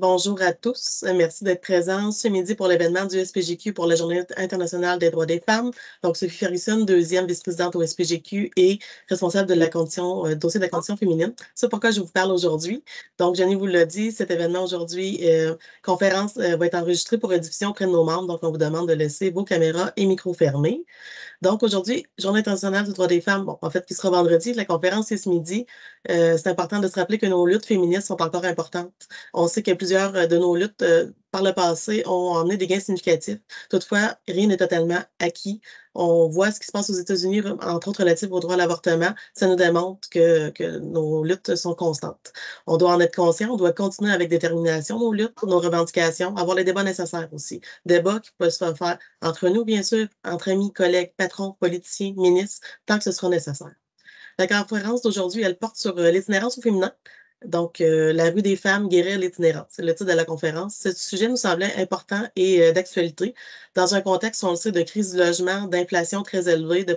Bonjour à tous. Merci d'être présents ce midi pour l'événement du SPGQ pour la Journée internationale des droits des femmes. Donc, Sophie Ferguson, deuxième vice-présidente au SPGQ et responsable de la condition, dossier de la condition féminine. C'est pourquoi je vous parle aujourd'hui. Donc, Jenny vous l'a dit, cet événement aujourd'hui, conférence, va être enregistré pour rediffusion auprès de nos membres. Donc, on vous demande de laisser vos caméras et micros fermés. Donc, aujourd'hui, Journée internationale du droit des femmes, bon, en fait, qui sera vendredi, la conférence est ce midi. C'est important de se rappeler que nos luttes féministes sont encore importantes. On sait que plusieurs de nos luttes par le passé ont amené des gains significatifs. Toutefois, rien n'est totalement acquis. On voit ce qui se passe aux États-Unis, entre autres relatif au droit à l'avortement. Ça nous démontre que nos luttes sont constantes. On doit en être conscient, on doit continuer avec détermination nos luttes, nos revendications, avoir les débats nécessaires aussi. Débats qui peuvent se faire entre nous, bien sûr, entre amis, collègues, patrons, politiciens, ministres, tant que ce sera nécessaire. La conférence d'aujourd'hui, elle porte sur l'itinérance au féminin. Donc, la rue des femmes, guérir l'itinérance. C'est le titre de la conférence. Ce sujet nous semblait important et d'actualité dans un contexte, on le sait, de crise du logement, d'inflation très élevée, la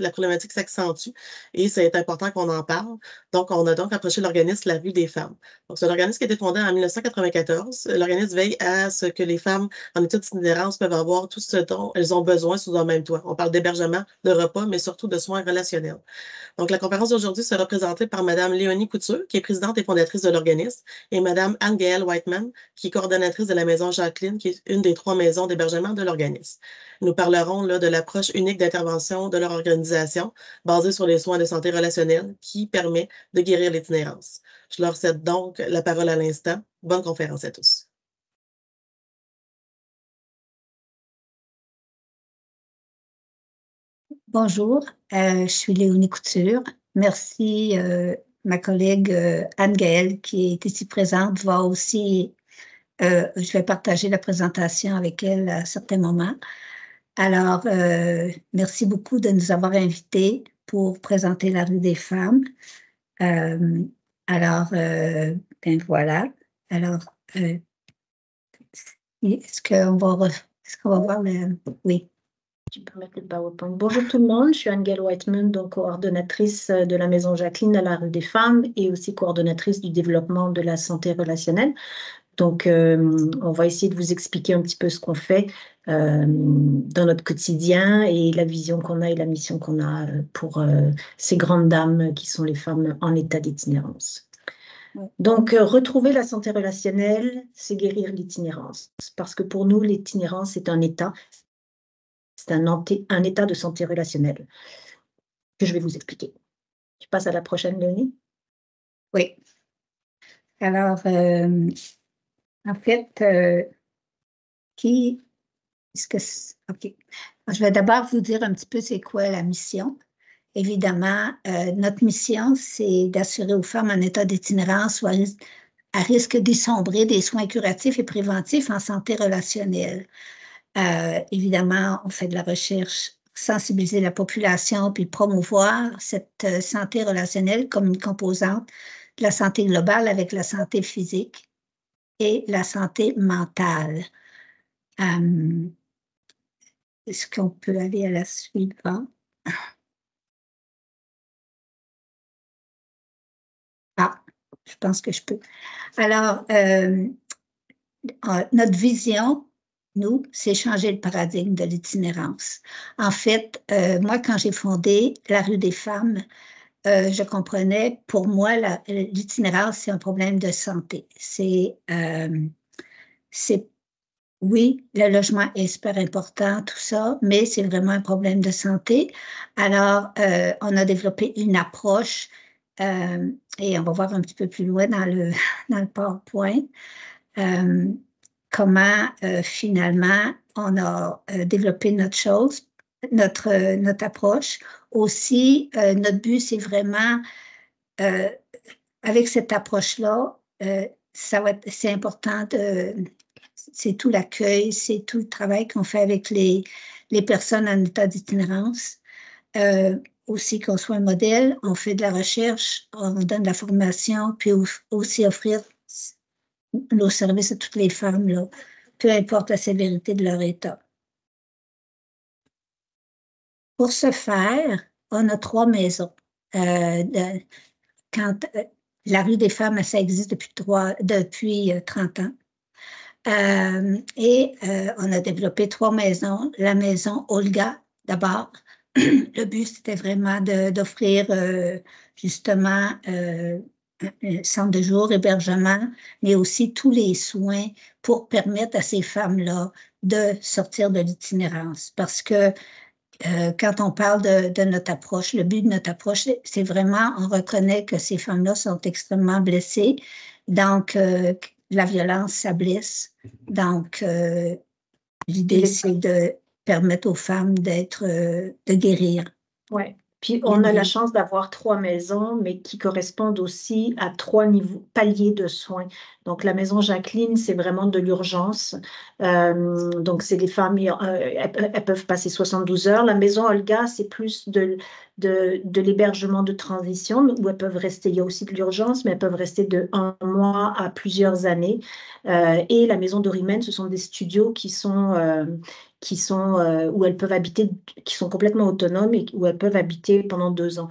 problématique s'accentue et c'est important qu'on en parle. Donc, on a donc approché l'organisme La Rue des femmes. Donc, c'est un organisme qui a été fondé en 1994. L'organisme veille à ce que les femmes en état d'itinérance peuvent avoir tout ce dont elles ont besoin sous un même toit. On parle d'hébergement, de repas, mais surtout de soins relationnels. Donc, la conférence d'aujourd'hui sera représentée par Mme Léonie Couture, qui est présidente et fondatrice de l'organisme, et Mme Anne-Gaëlle Whiteman, qui est coordonnatrice de la Maison Jacqueline, qui est une des 3 maisons d'hébergement de l'organisme. Nous parlerons là, de l'approche unique d'intervention de leur organisation, basée sur les soins de santé relationnels, qui permet de guérir l'itinérance. Je leur cède donc la parole à l'instant. Bonne conférence à tous. Bonjour, je suis Léonie Couture. Merci, ma collègue Anne-Gaëlle qui est ici présente va aussi, je vais partager la présentation avec elle à certains moments. Alors, merci beaucoup de nous avoir invités pour présenter la rue des femmes. Alors, ben voilà. Alors, est-ce qu'on va voir le... Oui. Je peux mettre le PowerPoint. Bonjour tout le monde, je suis Anne-Gaëlle Whiteman, donc coordonnatrice de la Maison Jacqueline à la rue des Femmes et aussi coordonnatrice du développement de la santé relationnelle. Donc, on va essayer de vous expliquer un petit peu ce qu'on fait dans notre quotidien et la vision qu'on a et la mission qu'on a pour ces grandes dames qui sont les femmes en état d'itinérance. Donc, retrouver la santé relationnelle, c'est guérir l'itinérance. Parce que pour nous, l'itinérance, c'est un état. C'est un état de santé relationnelle que je vais vous expliquer. Je passe à la prochaine, Léonie. Oui. Alors, en fait, OK. Je vais d'abord vous dire un petit peu c'est quoi la mission. Évidemment, notre mission, c'est d'assurer aux femmes en état d'itinérance ou à risque d'essombrer des soins curatifs et préventifs en santé relationnelle. Évidemment, on fait de la recherche, sensibiliser la population, puis promouvoir cette santé relationnelle comme une composante de la santé globale avec la santé physique et la santé mentale. Est-ce qu'on peut aller à la suivante? Ah, je pense que je peux. Alors, notre vision, nous, c'est changer le paradigme de l'itinérance. En fait, moi, quand j'ai fondé la rue des femmes, je comprenais, pour moi, l'itinérance, c'est un problème de santé. Oui, le logement est super important, tout ça, mais c'est vraiment un problème de santé. Alors, on a développé une approche, et on va voir un petit peu plus loin dans le PowerPoint, comment finalement on a développé notre approche. Aussi, notre but, c'est vraiment, avec cette approche-là, c'est important c'est tout l'accueil, c'est tout le travail qu'on fait avec les personnes en état d'itinérance. Aussi qu'on soit un modèle, on fait de la recherche, on donne de la formation, puis aussi offrir nos services à toutes les femmes, là, peu importe la sévérité de leur état. Pour ce faire, on a 3 maisons. La rue des femmes, ça existe depuis 30 ans. On a développé 3 maisons. La maison Olga, d'abord. Le but, c'était vraiment d'offrir justement un centre de jour, hébergement, mais aussi tous les soins pour permettre à ces femmes-là de sortir de l'itinérance. Parce que quand on parle de notre approche, le but de notre approche, c'est vraiment, on reconnaît que ces femmes-là sont extrêmement blessées. Donc, la violence, ça blesse. Donc, l'idée, c'est de permettre aux femmes de guérir. Ouais. Puis on a la chance d'avoir 3 maisons, mais qui correspondent aussi à 3 paliers de soins. Donc la maison Jacqueline, c'est vraiment de l'urgence. Donc c'est des femmes, elles peuvent passer 72 heures. La maison Olga, c'est plus de l'hébergement de transition, où elles peuvent rester. Il y a aussi de l'urgence, mais elles peuvent rester de 1 mois à plusieurs années. Et la maison Dorimène, ce sont des studios qui sont où elles peuvent habiter, qui sont complètement autonomes et où elles peuvent habiter pendant 2 ans.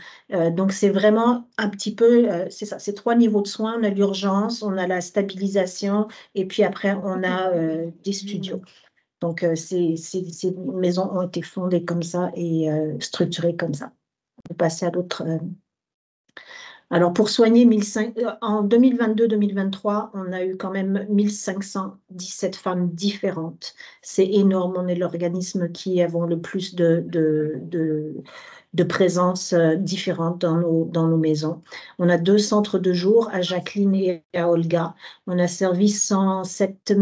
Donc, c'est vraiment un petit peu, c'est ça, c'est 3 niveaux de soins. On a l'urgence, on a la stabilisation et puis après, on a des studios. Donc, ces maisons ont été fondées comme ça et structurées comme ça. On peut passer à d'autres. Alors, pour soigner en 2022-2023, on a eu quand même 1517 femmes différentes. C'est énorme. On est l'organisme qui avons le plus de présences différentes dans nos maisons. On a 2 centres de jour à Jacqueline et à Olga. On a servi 107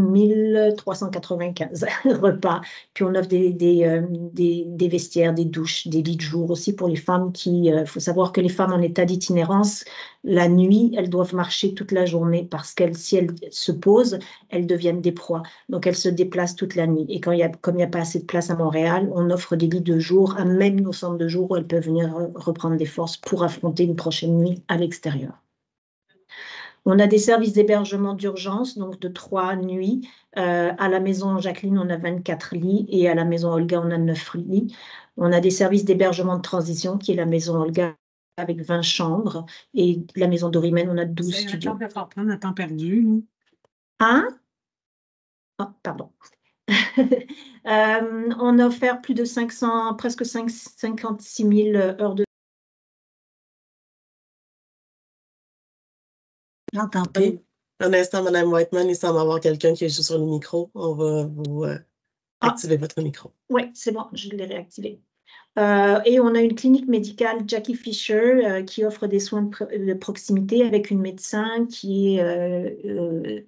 395 repas. Puis on offre des vestiaires, des douches, des lits de jour aussi pour les femmes qui... Il faut savoir que les femmes en état d'itinérance, la nuit, elles doivent marcher toute la journée parce qu'elles, si elles se posent, elles deviennent des proies. Donc, elles se déplacent toute la nuit. Et comme il n'y a pas assez de place à Montréal, on offre des lits de jour à même nos centres de jour où elles peuvent venir reprendre des forces pour affronter une prochaine nuit à l'extérieur. On a des services d'hébergement d'urgence, donc de 3 nuits. À la maison Jacqueline, on a 24 lits et à la maison Olga, on a 9 lits. On a des services d'hébergement de transition, qui est la maison Olga avec 20 chambres. Et la maison Dorimène, on a 12 studios. On a temps perdu. Hein? Oh, pardon. On a offert plus de 500, presque 56 000 heures de... J'entends plus. Un instant, Mme Whiteman, il semble avoir quelqu'un qui est juste sur le micro. On va vous activer votre micro. Oui, c'est bon, je l'ai réactivé. Et on a une clinique médicale, Jackie Fisher, qui offre des soins de proximité avec une médecin qui est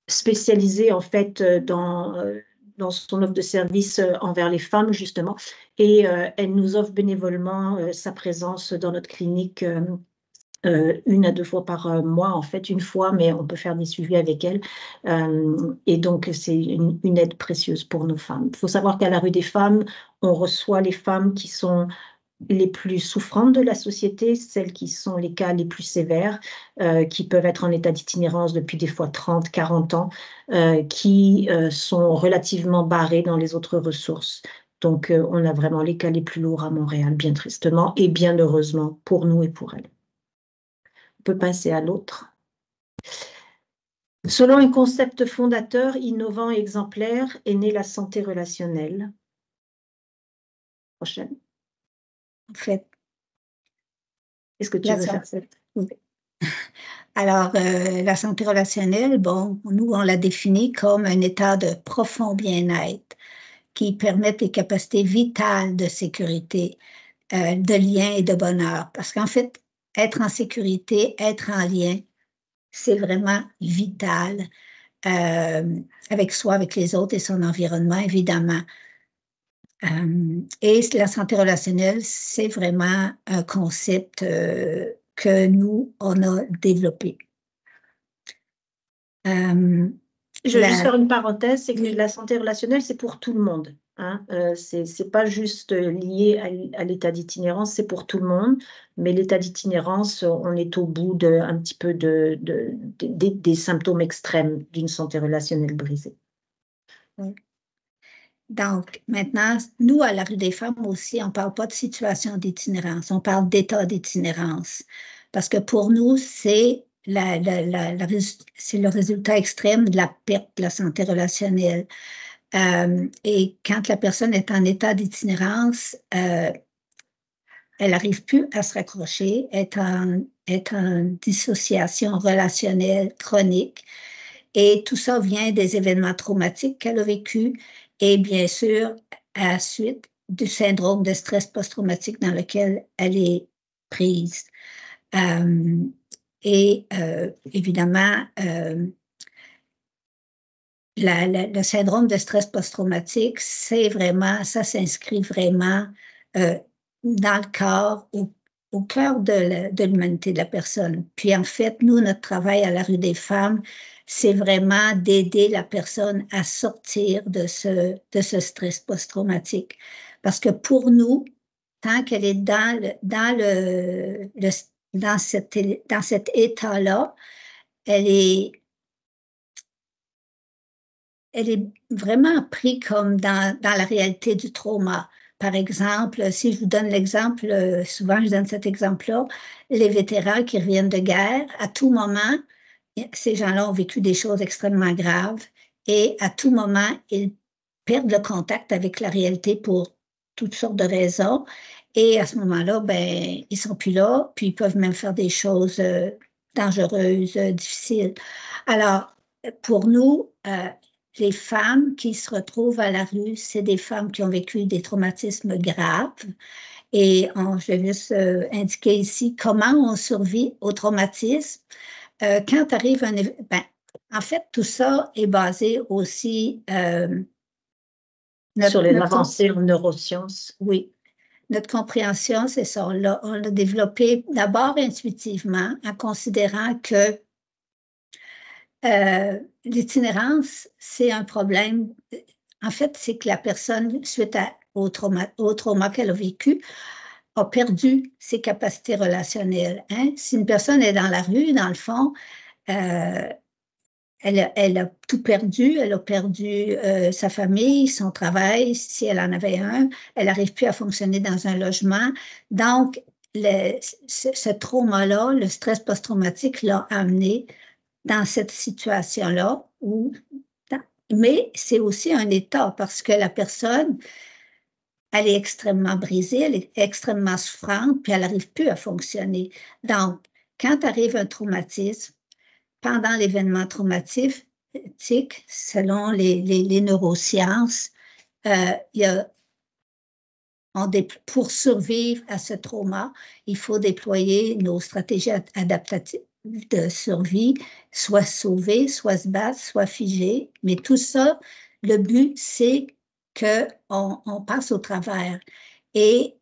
spécialisée en fait dans son offre de service envers les femmes, justement. Et elle nous offre bénévolement sa présence dans notre clinique 1 à 2 fois par mois, en fait, 1 fois, mais on peut faire des suivis avec elle. Et donc, c'est une aide précieuse pour nos femmes. Il faut savoir qu'à la rue des femmes, on reçoit les femmes qui sont les plus souffrantes de la société, celles qui sont les cas les plus sévères, qui peuvent être en état d'itinérance depuis des fois 30, 40 ans, qui sont relativement barrées dans les autres ressources. Donc, on a vraiment les cas les plus lourds à Montréal, bien tristement, et bien heureusement pour nous et pour elles. On peut passer à l'autre. Selon un concept fondateur, innovant et exemplaire, est née la santé relationnelle. Prochaine. En fait, Est-ce que tu veux faire ça? Oui. Alors, la santé relationnelle, bon, nous, on la définit comme un état de profond bien-être qui permet des capacités vitales de sécurité, de lien et de bonheur. Parce qu'en fait, être en sécurité, être en lien, c'est vraiment vital avec soi, avec les autres et son environnement, évidemment. Et la santé relationnelle, c'est vraiment un concept que nous, on a développé. Je vais juste faire une parenthèse, c'est que la santé relationnelle, c'est pour tout le monde. Hein. C'est pas juste lié à l'état d'itinérance, c'est pour tout le monde. Mais l'état d'itinérance, on est au bout un petit peu des symptômes extrêmes d'une santé relationnelle brisée. Oui. Donc, maintenant, nous, à la rue des femmes aussi, on ne parle pas de situation d'itinérance, on parle d'état d'itinérance. Parce que pour nous, c'est c'est le résultat extrême de la perte de la santé relationnelle. Et quand la personne est en état d'itinérance, elle n'arrive plus à se raccrocher, est en dissociation relationnelle chronique. Et tout ça vient des événements traumatiques qu'elle a vécus et bien sûr, à la suite du syndrome de stress post-traumatique dans lequel elle est prise. Évidemment, le syndrome de stress post-traumatique, ça s'inscrit vraiment dans le corps, au cœur de l'humanité de la personne. Puis en fait, nous, notre travail à la Rue des Femmes, c'est vraiment d'aider la personne à sortir de ce stress post-traumatique. Parce que pour nous, tant qu'elle est dans cet état-là, elle est vraiment prise comme dans la réalité du trauma. Par exemple, si je vous donne l'exemple, souvent je donne cet exemple-là, les vétérans qui reviennent de guerre, à tout moment, ces gens-là ont vécu des choses extrêmement graves et à tout moment, ils perdent le contact avec la réalité pour toutes sortes de raisons. Et à ce moment-là, ben, ils sont plus là, puis ils peuvent même faire des choses dangereuses, difficiles. Alors, pour nous, les femmes qui se retrouvent à la rue, c'est des femmes qui ont vécu des traumatismes graves. Et je vais juste indiquer ici comment on survit au traumatisme. Quand arrive en fait, tout ça est basé aussi sur les avancées en neurosciences. Oui. Notre compréhension, c'est ça. On l'a développé d'abord intuitivement en considérant que l'itinérance, c'est un problème. En fait, c'est que la personne, suite au trauma qu'elle a vécu, a perdu ses capacités relationnelles. Hein? Si une personne est dans la rue, dans le fond, elle a tout perdu. Elle a perdu sa famille, son travail, si elle en avait un. Elle n'arrive plus à fonctionner dans un logement. Donc, ce trauma-là, le stress post-traumatique l'a amené dans cette situation-là. Mais c'est aussi un état parce que la personne, elle est extrêmement brisée, elle est extrêmement souffrante, puis elle n'arrive plus à fonctionner. Donc, quand arrive un traumatisme, pendant l'événement traumatique, selon les neurosciences, pour survivre à ce trauma, il faut déployer nos stratégies adaptatives de survie, soit sauver, soit se battre, soit figer. Mais tout ça, le but, c'est qu'on passe au travers. Et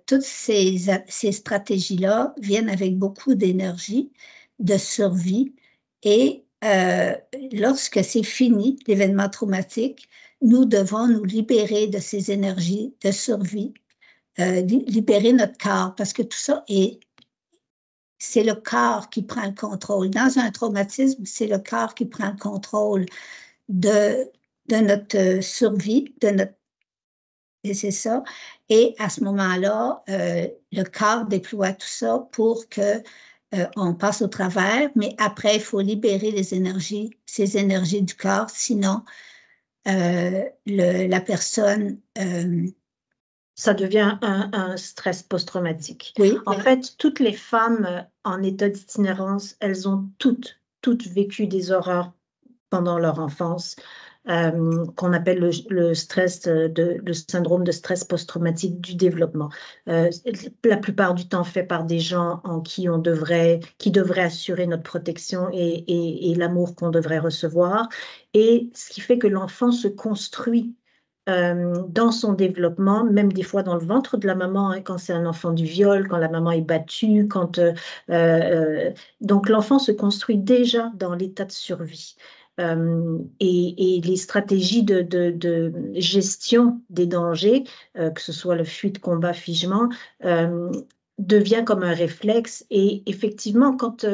toutes ces stratégies-là viennent avec beaucoup d'énergie, de survie. Et lorsque c'est fini, l'événement traumatique, nous devons nous libérer de ces énergies de survie, libérer notre corps, parce que tout ça c'est le corps qui prend le contrôle. Dans un traumatisme, c'est le corps qui prend le contrôle de notre survie, et c'est ça. Et à ce moment-là, le corps déploie tout ça pour que on passe au travers, mais après, il faut libérer ces énergies du corps, sinon la personne... ça devient un stress post-traumatique. Oui. En fait, toutes les femmes en état d'itinérance, elles ont toutes vécu des horreurs pendant leur enfance, qu'on appelle le syndrome de stress post-traumatique du développement. La plupart du temps fait par des gens qui devraient assurer notre protection et l'amour qu'on devrait recevoir. Et ce qui fait que l'enfant se construit dans son développement, même des fois dans le ventre de la maman, hein, quand c'est un enfant du viol, quand la maman est battue, donc l'enfant se construit déjà dans l'état de survie. Et les stratégies de gestion des dangers, que ce soit le fuite, combat, figement, devient comme un réflexe. Et effectivement, quand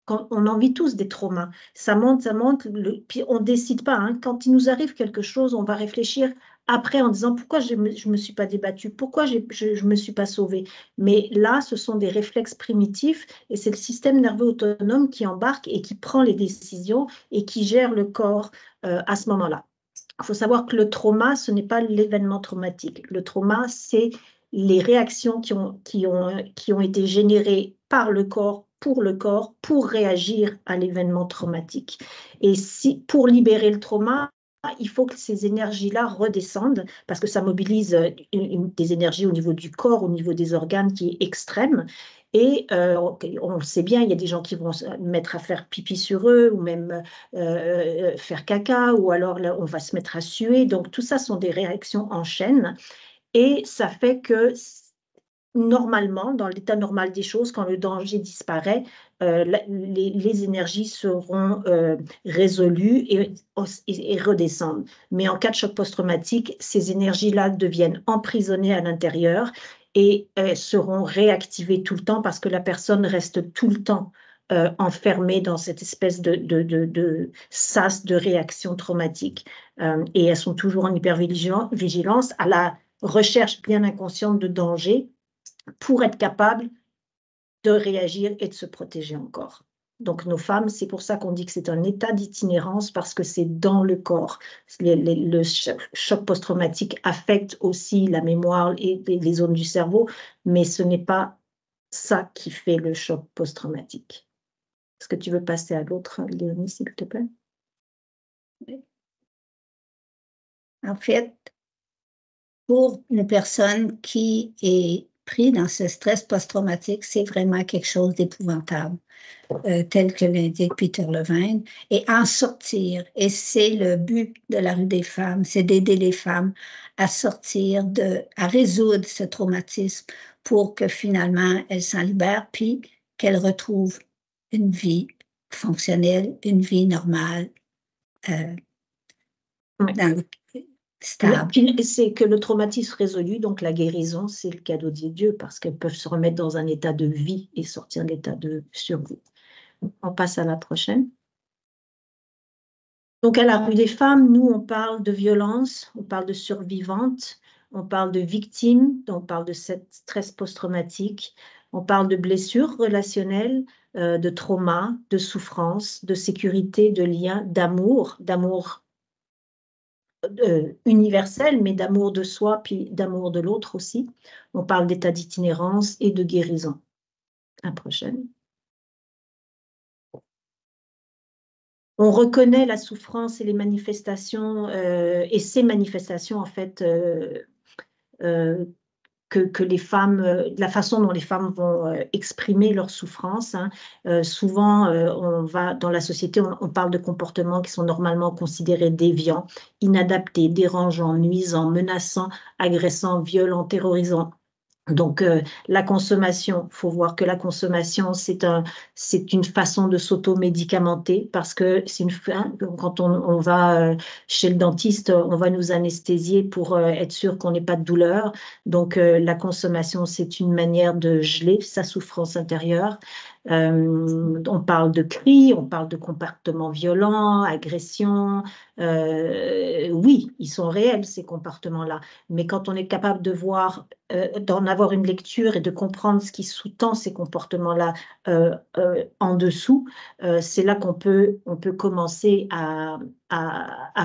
on en vit tous des traumas, ça monte, puis on ne décide pas. Hein. Quand il nous arrive quelque chose, on va réfléchir après en disant pourquoi je me suis pas débattue, pourquoi je me suis pas sauvée. Mais là, ce sont des réflexes primitifs et c'est le système nerveux autonome qui embarque et qui prend les décisions et qui gère le corps à ce moment-là. Il faut savoir que le trauma, ce n'est pas l'événement traumatique. Le trauma, c'est les réactions qui ont été générées par le corps, pour réagir à l'événement traumatique. Et si, pour libérer le trauma, il faut que ces énergies-là redescendent parce que ça mobilise des énergies au niveau du corps, au niveau des organes qui est extrême. Et on le sait bien, il y a des gens qui vont se mettre à faire pipi sur eux ou même faire caca ou alors là, on va se mettre à suer. Donc tout ça sont des réactions en chaîne et ça fait que normalement, dans l'état normal des choses, quand le danger disparaît, les énergies seront résolues et redescendent. Mais en cas de choc post-traumatique, ces énergies-là deviennent emprisonnées à l'intérieur et seront réactivées tout le temps parce que la personne reste tout le temps enfermée dans cette espèce de sas de réaction traumatique. Et elles sont toujours en hypervigilance à la recherche bien inconsciente de danger pour être capable de réagir et de se protéger encore. Donc nos femmes, c'est pour ça qu'on dit que c'est un état d'itinérance parce que c'est dans le corps. Le choc post-traumatique affecte aussi la mémoire et les zones du cerveau, mais ce n'est pas ça qui fait le choc post-traumatique. Est-ce que tu veux passer à l'autre, Léonie, s'il te plaît? En fait, pour une personne qui est prise dans ce stress post-traumatique, c'est vraiment quelque chose d'épouvantable, tel que l'indique Peter Levine, et en sortir. Et c'est le but de la rue des femmes, c'est d'aider les femmes à sortir, à résoudre ce traumatisme pour que finalement elles s'en libèrent, puis qu'elles retrouvent une vie fonctionnelle, une vie normale, stable. C'est que le traumatisme résolu, donc la guérison, c'est le cadeau de Dieu parce qu'elles peuvent se remettre dans un état de vie et sortir de l'état de survie. On passe à la prochaine. Donc à la rue des femmes, nous, on parle de violence, on parle de survivantes, on parle de victimes, on parle de stress post-traumatique, on parle de blessures relationnelles, de trauma, de souffrance, de sécurité, de lien, d'amour universel, mais d'amour de soi, puis d'amour de l'autre aussi. On parle d'état d'itinérance et de guérison. La prochaine. On reconnaît la souffrance et les manifestations, et ces manifestations, en fait, que les femmes, la façon dont les femmes vont exprimer leur souffrance. Hein. Souvent, on va dans la société, on parle de comportements qui sont normalement considérés déviants, inadaptés, dérangeants, nuisants, menaçants, agressants, violents, terrorisants. Donc, la consommation, il faut voir que la consommation, c'est une façon de s'auto-médicamenter parce que quand on va chez le dentiste, on va nous anesthésier pour être sûr qu'on n'ait pas de douleur. Donc, la consommation, c'est une manière de geler sa souffrance intérieure. On parle de cris, on parle de comportements violents, agressions. Oui, ils sont réels, ces comportements-là. Mais quand on est capable de voir, d'en avoir une lecture et de comprendre ce qui sous-tend ces comportements-là en dessous, c'est là qu'on peut commencer à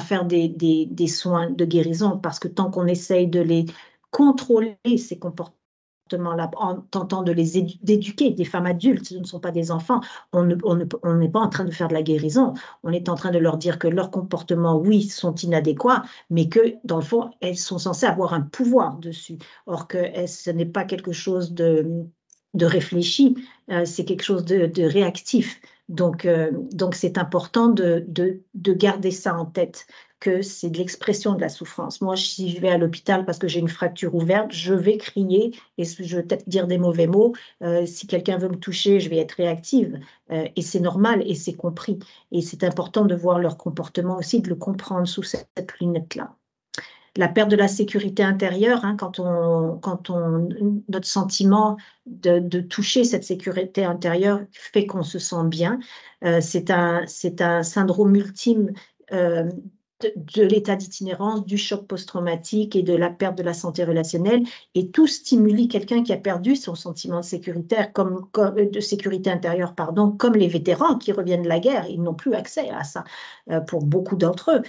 faire des soins de guérison. Parce que tant qu'on essaye de les contrôler, ces comportements, là, en tentant de les d'éduquer, des femmes adultes, ce ne sont pas des enfants, on n'est pas en train de faire de la guérison, on est en train de leur dire que leurs comportements, oui, sont inadéquats, mais que, dans le fond, elles sont censées avoir un pouvoir dessus. Or que ce n'est pas quelque chose de réfléchi, c'est quelque chose de réactif. Donc c'est important de garder ça en tête, que c'est de l'expression de la souffrance. Moi, si je vais à l'hôpital parce que j'ai une fracture ouverte, je vais crier et je vais peut-être dire des mauvais mots. Si quelqu'un veut me toucher, je vais être réactive. Et c'est normal et c'est compris. Et c'est important de voir leur comportement aussi, de le comprendre sous cette lunette-là. La perte de la sécurité intérieure, hein, quand notre sentiment de toucher cette sécurité intérieure fait qu'on se sent bien, c'est un syndrome ultime de l'état d'itinérance, du choc post-traumatique et de la perte de la santé relationnelle. Et tout stimule quelqu'un qui a perdu son sentiment de sécurité intérieure, pardon, comme les vétérans qui reviennent de la guerre. Ils n'ont plus accès à ça pour beaucoup d'entre eux.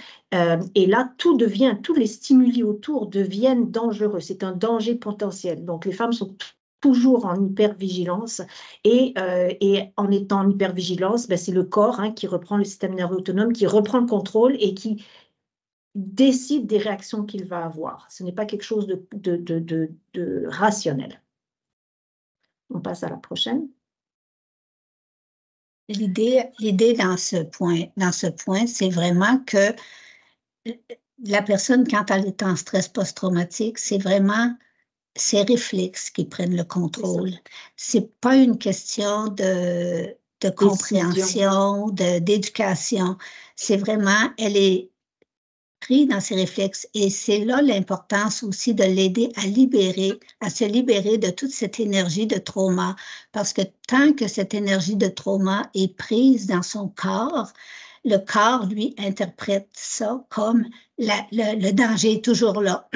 Et là, tous les stimuli autour deviennent dangereux. C'est un danger potentiel. Donc, les femmes sont toujours en hypervigilance et en étant en hypervigilance, c'est le corps qui reprend le système nerveux autonome, qui reprend le contrôle et qui décide des réactions qu'il va avoir. Ce n'est pas quelque chose de rationnel. On passe à la prochaine. L'idée dans ce point, c'est vraiment que la personne, quand elle est en stress post-traumatique, c'est vraiment ses réflexes qui prennent le contrôle. C'est pas une question de compréhension, d'éducation. C'est vraiment, elle est prise dans ses réflexes et c'est là l'importance aussi de l'aider à se libérer de toute cette énergie de trauma. Parce que tant que cette énergie de trauma est prise dans son corps, le corps, lui, interprète ça comme le danger est toujours là.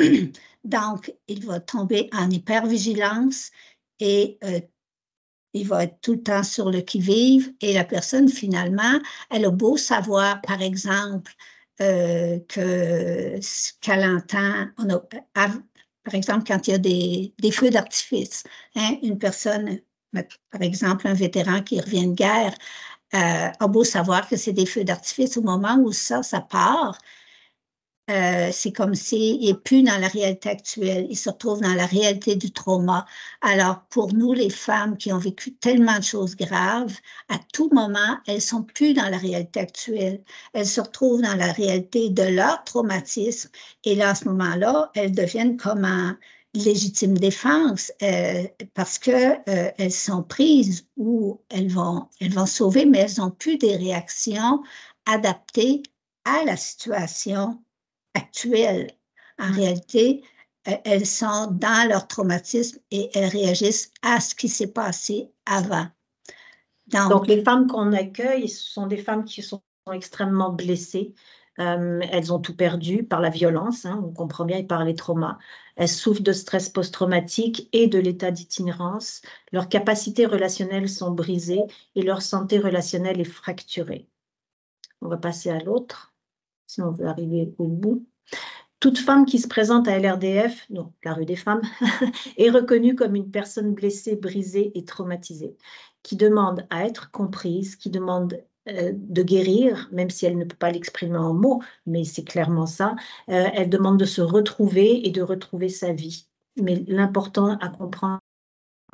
Donc, il va tomber en hypervigilance et il va être tout le temps sur le qui-vive. Et la personne, finalement, elle a beau savoir, par exemple, qu'elle entend, par exemple, quand il y a des feux d'artifice, une personne, par exemple, un vétéran qui revient de guerre, a beau savoir que c'est des feux d'artifice, au moment où ça part, c'est comme s'il n'est plus dans la réalité actuelle, il se retrouve dans la réalité du trauma. Alors, pour nous, les femmes qui ont vécu tellement de choses graves, à tout moment, elles ne sont plus dans la réalité actuelle. Elles se retrouvent dans la réalité de leur traumatisme. Et là, à ce moment-là, elles deviennent comme en légitime défense parce qu'elles sont prises ou elles vont sauver, mais elles n'ont plus des réactions adaptées à la situation actuelle. En réalité, elles sont dans leur traumatisme et elles réagissent à ce qui s'est passé avant. Donc, les femmes qu'on accueille, ce sont des femmes qui sont extrêmement blessées. Elles ont tout perdu par la violence, on comprend bien, et par les traumas. Elles souffrent de stress post-traumatique et de l'état d'itinérance. Leurs capacités relationnelles sont brisées et leur santé relationnelle est fracturée. On va passer à l'autre, si on veut arriver au bout. Toute femme qui se présente à LRDF, donc la rue des femmes, est reconnue comme une personne blessée, brisée et traumatisée, qui demande à être comprise, qui demande de guérir, même si elle ne peut pas l'exprimer en mots, mais c'est clairement ça. Elle demande de se retrouver et de retrouver sa vie. Mais l'important à comprendre,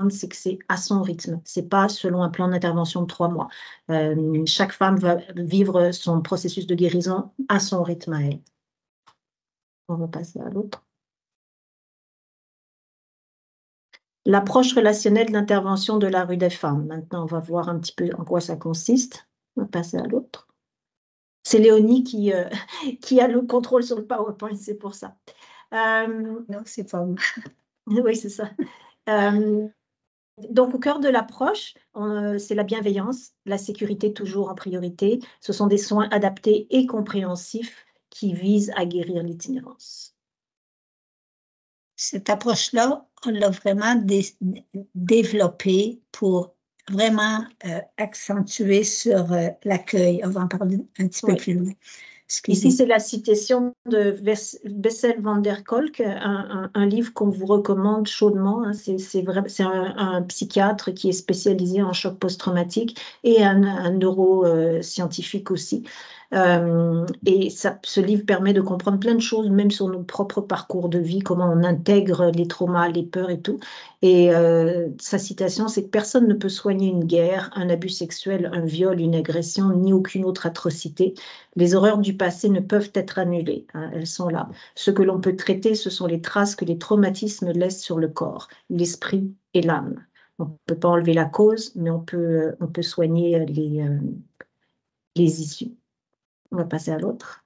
c'est que c'est à son rythme. C'est pas selon un plan d'intervention de 3 mois. Chaque femme va vivre son processus de guérison à son rythme à elle. On va passer à l'autre. L'approche relationnelle d'intervention de la rue des femmes. Maintenant, on va voir un petit peu en quoi ça consiste. On va passer à l'autre. C'est Léonie qui a le contrôle sur le PowerPoint, c'est pour ça. Non, c'est pas moi. Oui, c'est ça. Donc, au cœur de l'approche, c'est la bienveillance, la sécurité toujours en priorité. Ce sont des soins adaptés et compréhensifs qui visent à guérir l'itinérance. Cette approche-là, on l'a vraiment développée pour vraiment accentuer sur l'accueil. On va en parler un petit peu plus loin. Ici, c'est la citation de Bessel van der Kolk, un livre qu'on vous recommande chaudement. C'est un psychiatre qui est spécialisé en choc post-traumatique et un neuroscientifique aussi. Et ce livre permet de comprendre plein de choses, même sur nos propres parcours de vie, comment on intègre les traumas, les peurs et tout. Et sa citation, c'est que personne ne peut soigner une guerre, un abus sexuel, un viol, une agression, ni aucune autre atrocité. Les horreurs du passé ne peuvent être annulées, elles sont là. Ce que l'on peut traiter, ce sont les traces que les traumatismes laissent sur le corps, l'esprit et l'âme. On ne peut pas enlever la cause, mais on peut soigner les issues. On va passer à l'autre.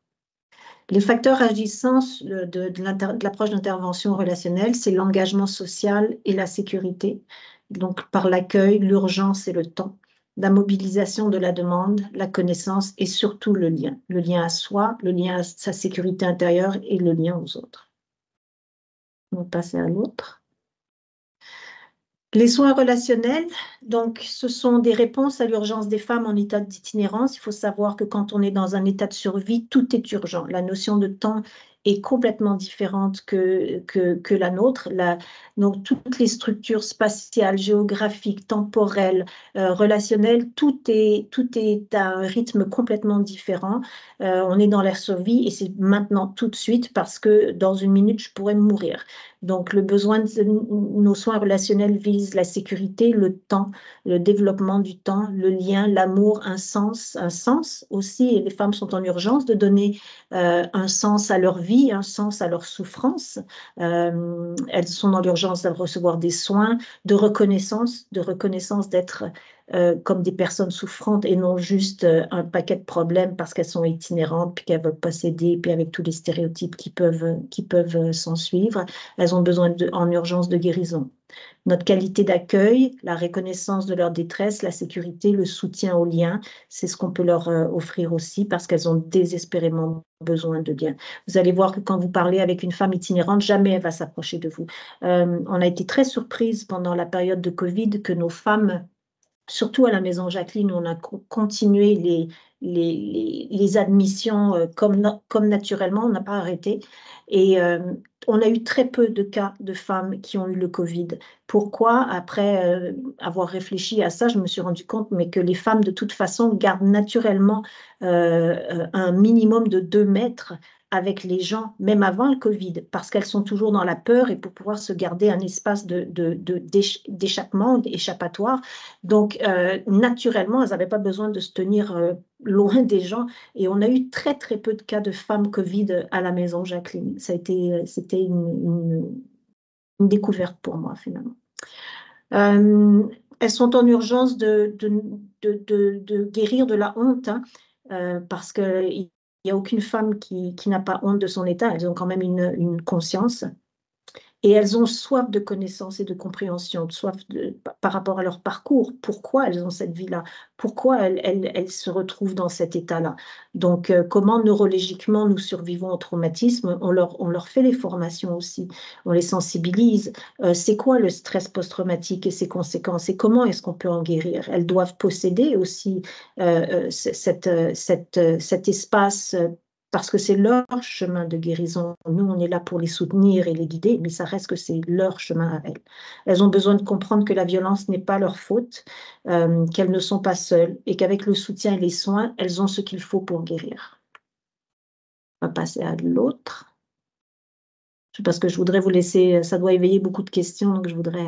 Les facteurs agissants de l'approche d'intervention relationnelle, c'est l'engagement social et la sécurité. Donc, par l'accueil, l'urgence et le temps. la mobilisation de la demande, la connaissance et surtout le lien à soi, le lien à sa sécurité intérieure et le lien aux autres. On va passer à l'autre. Les soins relationnels, donc, ce sont des réponses à l'urgence des femmes en état d'itinérance. Il faut savoir que quand on est dans un état de survie, tout est urgent. La notion de temps est complètement différente que la nôtre. Donc, toutes les structures spatiales, géographiques, temporelles, relationnelles, tout est à un rythme complètement différent. On est dans la survie et c'est maintenant tout de suite parce que dans une minute, je pourrais mourir. Donc, le besoin de nos soins relationnels vise la sécurité, le temps, le développement du temps, le lien, l'amour, un sens aussi. Et les femmes sont en urgence de donner un sens à leur vie, un sens à leur souffrance. Elles sont dans l'urgence de recevoir des soins, de reconnaissance d'être comme des personnes souffrantes et non juste un paquet de problèmes parce qu'elles sont itinérantes, puis qu'elles ne veulent pas s'aider, puis avec tous les stéréotypes qui peuvent s'en suivre. Elles ont besoin en urgence de guérison. Notre qualité d'accueil, la reconnaissance de leur détresse, la sécurité, le soutien aux liens, c'est ce qu'on peut leur offrir aussi parce qu'elles ont désespérément besoin de liens. Vous allez voir que quand vous parlez avec une femme itinérante, jamais elle va s'approcher de vous. On a été très surprises pendant la période de Covid que nos femmes, surtout à la Maison Jacqueline, où on a continué les admissions comme naturellement, on n'a pas arrêté. Et on a eu très peu de cas de femmes qui ont eu le Covid. Pourquoi? Après avoir réfléchi à ça, je me suis rendu compte que les femmes, de toute façon, gardent naturellement un minimum de 2 mètres avec les gens, même avant le Covid, parce qu'elles sont toujours dans la peur et pour pouvoir se garder un espace d'échappement, d'échappatoire. Donc, naturellement, elles n'avaient pas besoin de se tenir loin des gens. Et on a eu très, très peu de cas de femmes Covid à la Maison Jacqueline. C'était une découverte pour moi, finalement. Elles sont en urgence de guérir de la honte, parce qu'il n'y a aucune femme qui n'a pas honte de son état. Elles ont quand même une conscience. Et elles ont soif de connaissance et de compréhension, par rapport à leur parcours. Pourquoi elles ont cette vie-là? Pourquoi elles se retrouvent dans cet état-là? Donc, comment neurologiquement nous survivons au traumatisme? On leur fait des formations aussi, on les sensibilise. C'est quoi le stress post-traumatique et ses conséquences? Et comment est-ce qu'on peut en guérir? Elles doivent posséder aussi cet espace parce que c'est leur chemin de guérison. Nous, on est là pour les soutenir et les guider, mais ça reste que c'est leur chemin à elles. Elles ont besoin de comprendre que la violence n'est pas leur faute, qu'elles ne sont pas seules et qu'avec le soutien et les soins, elles ont ce qu'il faut pour guérir. On va passer à l'autre. Parce que je voudrais vous laisser, ça doit éveiller beaucoup de questions, donc je voudrais...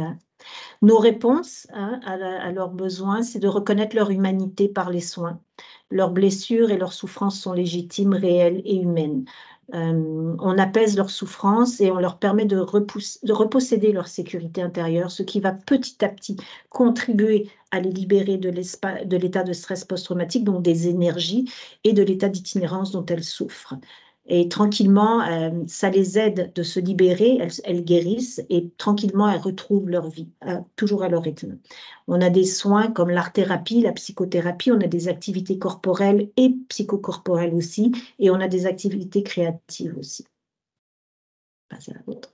Nos réponses à leurs besoins, c'est de reconnaître leur humanité par les soins. Leurs blessures et leurs souffrances sont légitimes, réelles et humaines. On apaise leurs souffrances et on leur permet de reposséder leur sécurité intérieure, ce qui va petit à petit contribuer à les libérer de l'état de stress post-traumatique, donc des énergies, et de l'état d'itinérance dont elles souffrent. Et tranquillement, ça les aide de se libérer, elles guérissent et tranquillement, elles retrouvent leur vie, toujours à leur rythme. On a des soins comme l'art-thérapie, la psychothérapie, on a des activités corporelles et psychocorporelles aussi, et on a des activités créatives aussi. Passer à l'autre.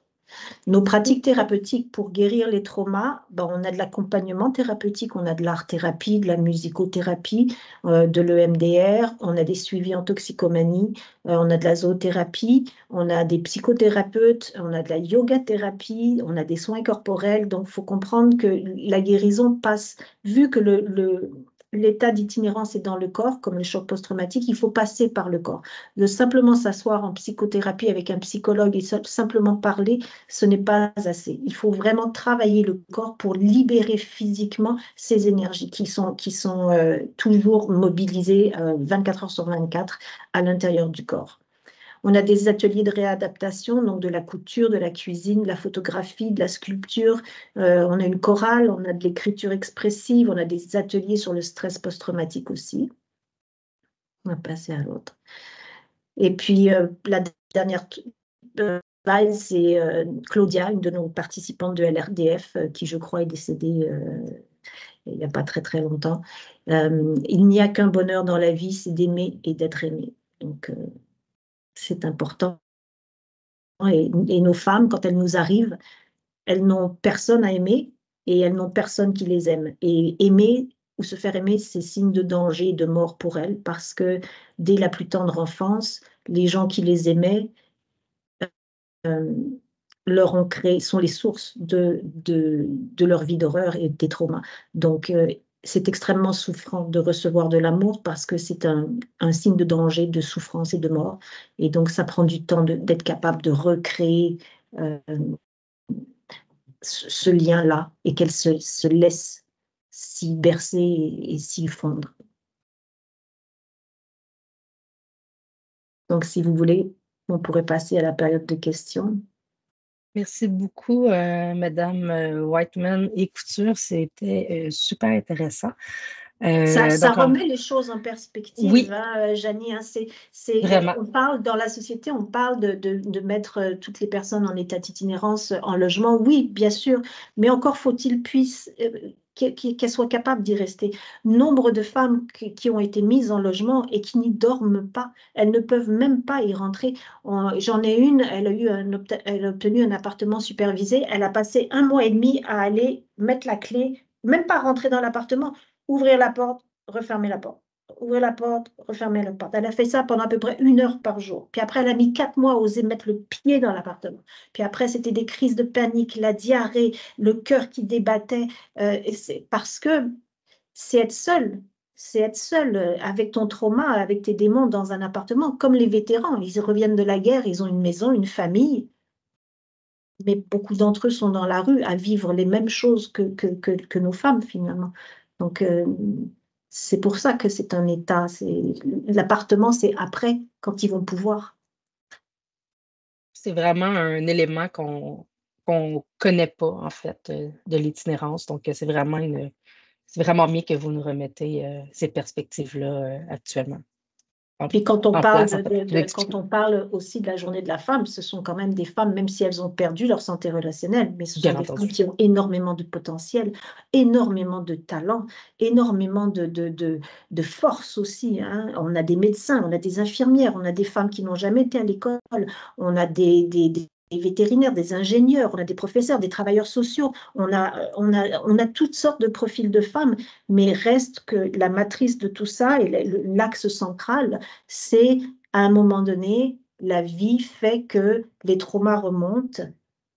Nos pratiques thérapeutiques pour guérir les traumas, on a de l'accompagnement thérapeutique, on a de l'art-thérapie, de la musicothérapie, de l'EMDR, on a des suivis en toxicomanie, on a de la zoothérapie, on a des psychothérapeutes, on a de la yoga-thérapie, on a des soins corporels. Donc, il faut comprendre que la guérison passe, vu que l'état d'itinérance est dans le corps, comme le choc post-traumatique, il faut passer par le corps. De simplement s'asseoir en psychothérapie avec un psychologue et simplement parler, ce n'est pas assez. Il faut vraiment travailler le corps pour libérer physiquement ces énergies qui sont toujours mobilisées 24 heures sur 24 à l'intérieur du corps. On a des ateliers de réadaptation, donc de la couture, de la cuisine, de la photographie, de la sculpture. On a une chorale, on a de l'écriture expressive, on a des ateliers sur le stress post-traumatique aussi. On va passer à l'autre. Et puis, la dernière slide, c'est Claudia, une de nos participantes de LRDF, qui, je crois, est décédée il n'y a pas très très longtemps. Il n'y a qu'un bonheur dans la vie, c'est d'aimer et d'être aimé. Donc, c'est important. Et nos femmes, quand elles nous arrivent, elles n'ont personne à aimer et elles n'ont personne qui les aime. Et aimer ou se faire aimer, c'est signe de danger et de mort pour elles, parce que dès la plus tendre enfance, les gens qui les aimaient euh, leur ont créé, sont les sources de leur vie d'horreur et des traumas. Donc, c'est extrêmement souffrant de recevoir de l'amour parce que c'est un signe de danger, de souffrance et de mort. Et donc, ça prend du temps d'être capable de recréer ce lien-là et qu'elle se laisse s'y bercer et s'y fondre. Donc, si vous voulez, on pourrait passer à la période de questions. Merci beaucoup, Madame Whiteman et Couture. C'était super intéressant. Ça remet les choses en perspective, oui, hein, Janie. Hein, on parle dans la société, on parle de mettre toutes les personnes en état d'itinérance en logement. Oui, bien sûr, mais encore faut-il qu'elles soient capables d'y rester. Nombre de femmes qui ont été mises en logement et qui n'y dorment pas, elles ne peuvent même pas y rentrer. J'en ai une, elle a obtenu un appartement supervisé, elle a passé 1 mois et demi à aller mettre la clé, même pas rentrer dans l'appartement, ouvrir la porte, refermer la porte. Ouvrir la porte, refermer la porte. Elle a fait ça pendant à peu près 1 heure par jour. Puis après, elle a mis 4 mois à oser mettre le pied dans l'appartement. Puis après, c'était des crises de panique, la diarrhée, le cœur qui débattait. C'est parce que c'est être seul. C'est être seul avec ton trauma, avec tes démons dans un appartement, comme les vétérans. Ils reviennent de la guerre, ils ont une maison, une famille. Mais beaucoup d'entre eux sont dans la rue à vivre les mêmes choses que nos femmes, finalement. Donc, c'est pour ça que c'est un état. L'appartement, c'est après, quand ils vont pouvoir. C'est vraiment un élément qu'on ne connaît pas, en fait, de l'itinérance. Donc, c'est vraiment bien que vous nous remettez ces perspectives-là actuellement. Puis quand on parle aussi de la journée de la femme, ce sont quand même des femmes, même si elles ont perdu leur santé relationnelle, mais ce sont des femmes qui ont énormément de potentiel, énormément de talent, énormément de force aussi. Hein. On a des médecins, on a des infirmières, on a des femmes qui n'ont jamais été à l'école, on a des vétérinaires, des ingénieurs, on a des professeurs, des travailleurs sociaux, on a toutes sortes de profils de femmes, mais reste que la matrice de tout ça et l'axe central, c'est à un moment donné, la vie fait que les traumas remontent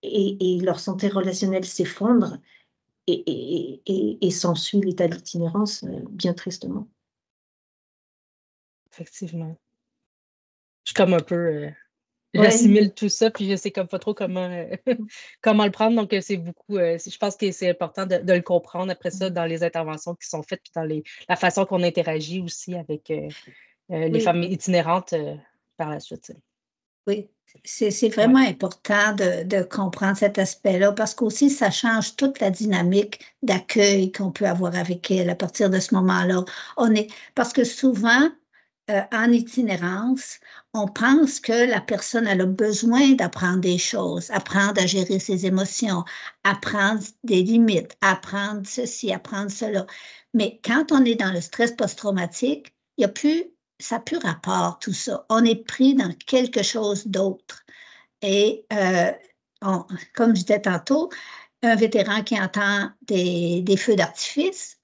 et leur santé relationnelle s'effondre et s'ensuit l'état d'itinérance, bien tristement. Effectivement. Je suis comme un peu... J'assimile tout ça, puis je sais comme pas trop comment le prendre. Donc, c'est beaucoup. Je pense que c'est important de le comprendre après ça dans les interventions qui sont faites, puis dans la façon qu'on interagit aussi avec les femmes itinérantes par la suite. Oui, c'est vraiment important de comprendre cet aspect-là parce qu'aussi, ça change toute la dynamique d'accueil qu'on peut avoir avec elle à partir de ce moment-là. Parce que souvent, en itinérance, on pense que la personne elle a besoin d'apprendre des choses, apprendre à gérer ses émotions, apprendre des limites, apprendre ceci, apprendre cela. Mais quand on est dans le stress post-traumatique, ça n'a plus rapport, tout ça. On est pris dans quelque chose d'autre. Et comme je disais tantôt, un vétéran qui entend des feux d'artifice,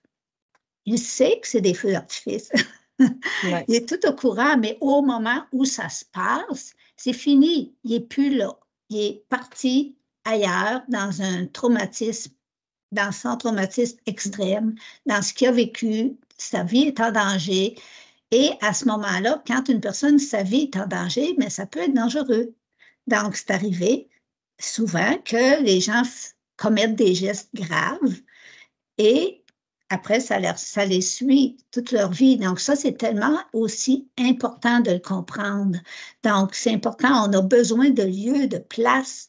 il sait que c'est des feux d'artifice. Ouais. Il est tout au courant, mais au moment où ça se passe, c'est fini. Il n'est plus là. Il est parti ailleurs dans son traumatisme extrême, dans ce qu'il a vécu. Sa vie est en danger. Et à ce moment-là, quand une personne, sa vie est en danger, mais ça peut être dangereux. Donc, c'est arrivé souvent que les gens commettent des gestes graves et après, ça les suit toute leur vie. Donc, ça, c'est tellement aussi important de le comprendre. Donc, c'est important, on a besoin de lieux, de places,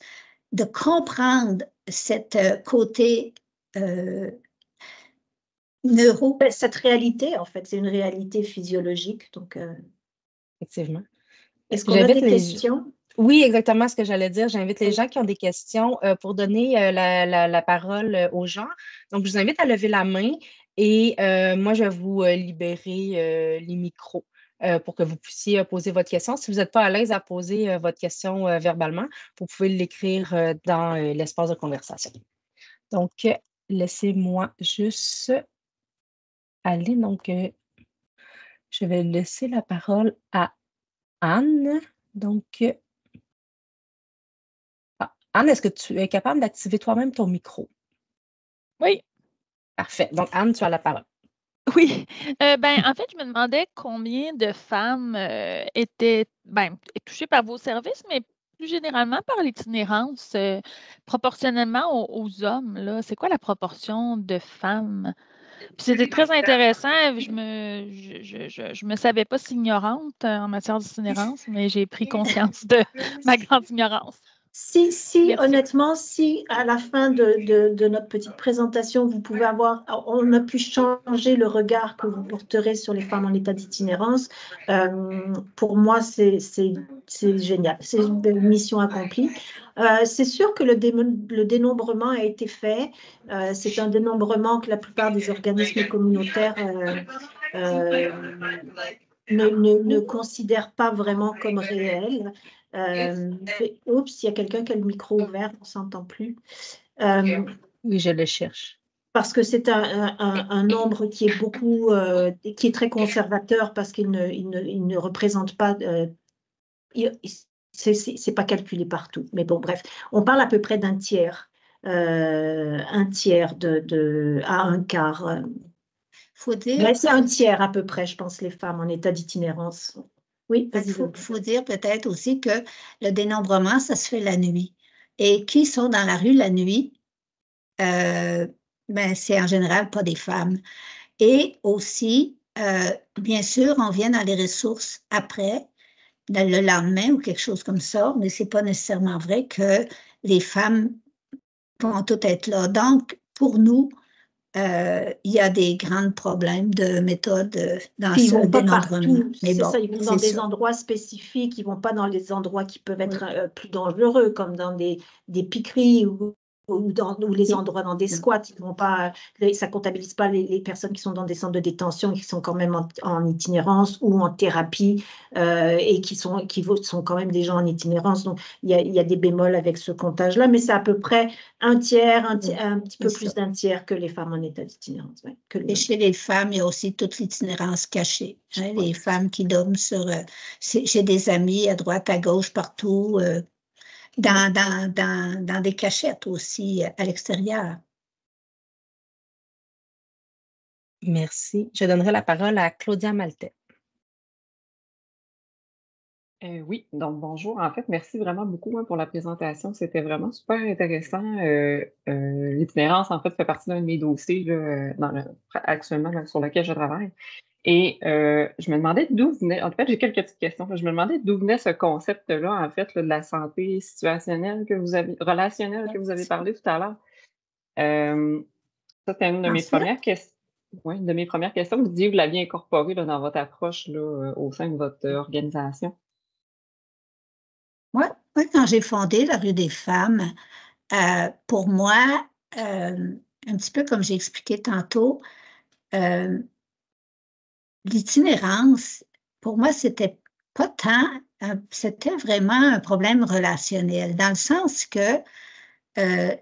de comprendre cette côté neuro. Cette réalité, en fait, c'est une réalité physiologique. Donc, effectivement. Est-ce qu'on a des questions? Oui, exactement ce que j'allais dire. J'invite les gens qui ont des questions pour donner la parole aux gens. Donc, je vous invite à lever la main. Et moi, je vais vous libérer les micros pour que vous puissiez poser votre question. Si vous n'êtes pas à l'aise à poser votre question verbalement, vous pouvez l'écrire dans l'espace de conversation. Donc, laissez-moi juste aller. Donc, je vais laisser la parole à Anne. Donc, Anne, est-ce que tu es capable d'activer toi-même ton micro? Oui. Parfait. Donc, Anne, tu as la parole. Oui. En fait, je me demandais combien de femmes étaient touchées par vos services, mais plus généralement par l'itinérance, proportionnellement aux hommes. Là. C'est quoi la proportion de femmes? Puis c'était très intéressant. Je me savais pas si ignorante en matière d'itinérance, mais j'ai pris conscience de ma grande ignorance. Si honnêtement, si à la fin de notre petite présentation, vous pouvez on a pu changer le regard que vous porterez sur les femmes en état d'itinérance, pour moi, c'est génial. C'est une mission accomplie. C'est sûr que le dénombrement a été fait. C'est un dénombrement que la plupart des organismes communautaires ne considèrent pas vraiment comme réel. Oups, il y a quelqu'un qui a le micro ouvert, on ne s'entend plus. Oui, je le cherche. Parce que c'est un nombre qui est qui est très conservateur parce qu'il ne représente pas, c'est pas calculé partout. Mais bon, bref, on parle à peu près d'un tiers à un quart. Faut dire. C'est un tiers à peu près, je pense, les femmes en état d'itinérance. Oui, il faut dire peut-être aussi que le dénombrement, ça se fait la nuit. Et qui sont dans la rue la nuit, c'est en général pas des femmes. Et aussi, bien sûr, on vient dans les ressources après, le lendemain ou quelque chose comme ça, mais c'est pas nécessairement vrai que les femmes vont toutes être là. Donc, pour nous, il y a des grands problèmes de méthode dans ce dénombrement. C'est ça, ils vont dans des endroits spécifiques, ils ne vont pas dans les endroits qui peuvent être plus dangereux, comme dans des piqueries ou les endroits dans des squats. Ils vont pas, ça ne comptabilise pas les personnes qui sont dans des centres de détention, qui sont quand même en itinérance ou en thérapie et qui sont quand même des gens en itinérance. Donc, il y a des bémols avec ce comptage-là, mais c'est à peu près un tiers, un petit peu plus d'un tiers que les femmes en état d'itinérance. Ouais, et chez les femmes, il y a aussi toute l'itinérance cachée. Hein, les femmes qui dorment j'ai des amis à droite, à gauche, partout. Dans des cachettes aussi à l'extérieur. Merci. Je donnerai la parole à Claudia Maltais. Oui, donc bonjour. En fait, merci vraiment beaucoup pour la présentation. C'était vraiment super intéressant. L'itinérance, en fait, fait partie d'un de mes dossiers actuellement sur lequel je travaille. Et je me demandais d'où venait, en fait, j'ai quelques petites questions. Je me demandais d'où venait ce concept-là, en fait, de la santé relationnelle que vous avez parlé tout à l'heure. Ça, c'était une de mes premières questions. Oui, une de mes premières questions. Vous disiez que vous l'aviez incorporé dans votre approche au sein de votre organisation. Oui, quand j'ai fondé la Rue des Femmes, pour moi, un petit peu comme j'ai expliqué tantôt, l'itinérance, pour moi, c'était pas tant, c'était vraiment un problème relationnel, dans le sens que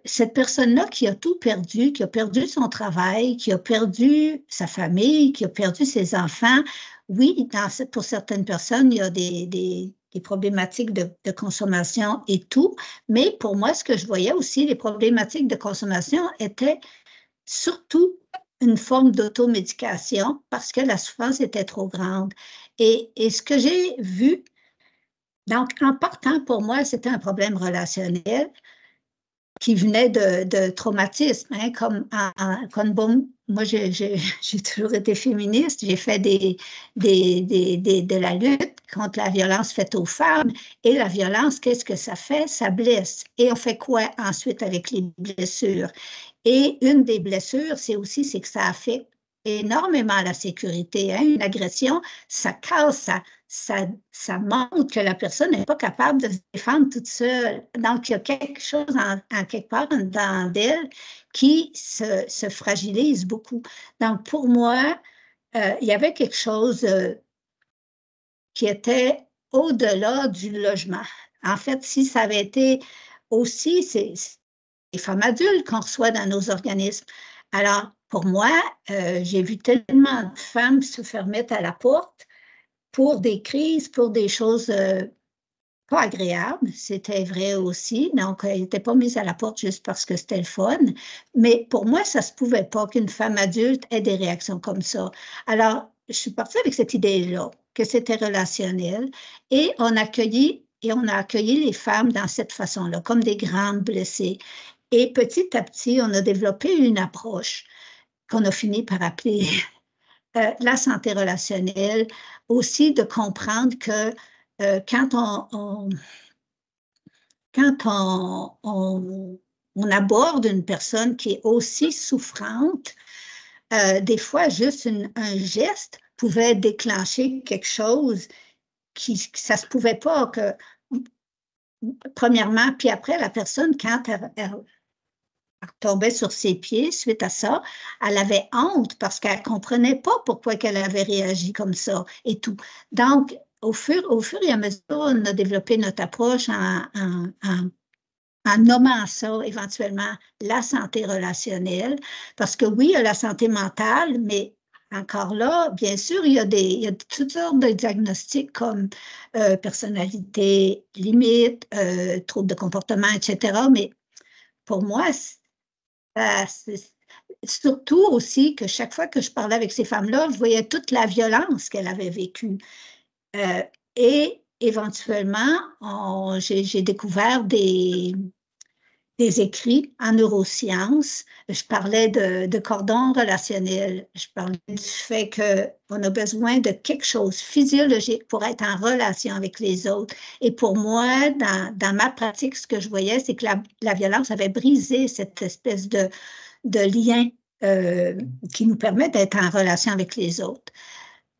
cette personne-là qui a tout perdu, qui a perdu son travail, qui a perdu sa famille, qui a perdu ses enfants, oui, pour certaines personnes, il y a des problématiques de consommation et tout, mais pour moi, ce que je voyais aussi, les problématiques de consommation étaient surtout une forme d'automédication parce que la souffrance était trop grande. Et ce que j'ai vu, donc en partant pour moi, c'était un problème relationnel qui venait de traumatisme, hein, comme bon, moi j'ai toujours été féministe, j'ai fait de la lutte contre la violence faite aux femmes, et la violence, qu'est-ce que ça fait? Ça blesse. Et on fait quoi ensuite avec les blessures? Et une des blessures, c'est que ça affecte énormément la sécurité. Hein? Une agression, ça casse, ça montre que la personne n'est pas capable de se défendre toute seule. Donc, il y a quelque chose en quelque part dans d'elle qui se fragilise beaucoup. Donc, pour moi, il y avait quelque chose qui était au-delà du logement. En fait, si ça avait été aussi, c'est les femmes adultes qu'on reçoit dans nos organismes. Alors, pour moi, j'ai vu tellement de femmes se faire mettre à la porte pour des crises, pour des choses pas agréables. C'était vrai aussi. Donc, elles n'étaient pas mises à la porte juste parce que c'était le fun. Mais pour moi, ça ne se pouvait pas qu'une femme adulte ait des réactions comme ça. Alors, je suis partie avec cette idée-là, que c'était relationnel. Et on a accueilli les femmes dans cette façon-là, comme des grandes blessées. Et petit à petit, on a développé une approche qu'on a fini par appeler la santé relationnelle, aussi de comprendre que quand on aborde une personne qui est aussi souffrante, des fois, juste un geste pouvait déclencher quelque chose ça ne se pouvait pas que, premièrement, puis après, la personne, quand elle tombait sur ses pieds suite à ça, elle avait honte parce qu'elle ne comprenait pas pourquoi elle avait réagi comme ça et tout. Donc, au fur et à mesure, on a développé notre approche en nommant ça éventuellement la santé relationnelle, parce que oui, il y a la santé mentale, mais encore là, bien sûr, il y a toutes sortes de diagnostics comme personnalité limite, troubles de comportement, etc. Mais pour moi, c'est surtout aussi que chaque fois que je parlais avec ces femmes-là, je voyais toute la violence qu'elles avaient vécue. Et éventuellement, j'ai découvert des écrits en neurosciences. Je parlais de cordon relationnel. Je parlais du fait qu'on a besoin de quelque chose physiologique pour être en relation avec les autres. Et pour moi, dans ma pratique, ce que je voyais, c'est que la violence avait brisé cette espèce de lien qui nous permet d'être en relation avec les autres,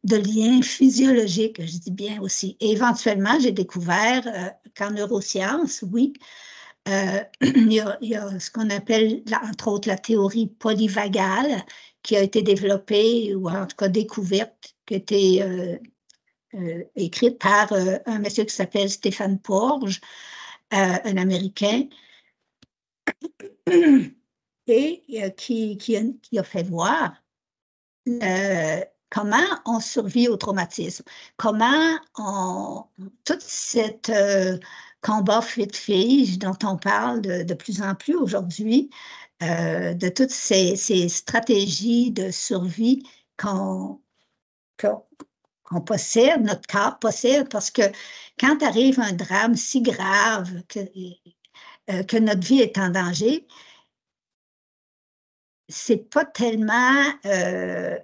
de lien physiologique, je dis bien aussi. Et éventuellement, j'ai découvert qu'en neurosciences, oui, il y a ce qu'on appelle, entre autres, la théorie polyvagale qui a été développée, ou en tout cas découverte, qui a été écrite par un monsieur qui s'appelle Stéphane Porges, un Américain, et qui a fait voir comment on survit au traumatisme, comment toute cette combat fuite-fige dont on parle de plus en plus aujourd'hui, de toutes ces stratégies de survie qu'on possède, notre corps possède, parce que quand arrive un drame si grave que notre vie est en danger, c'est pas tellement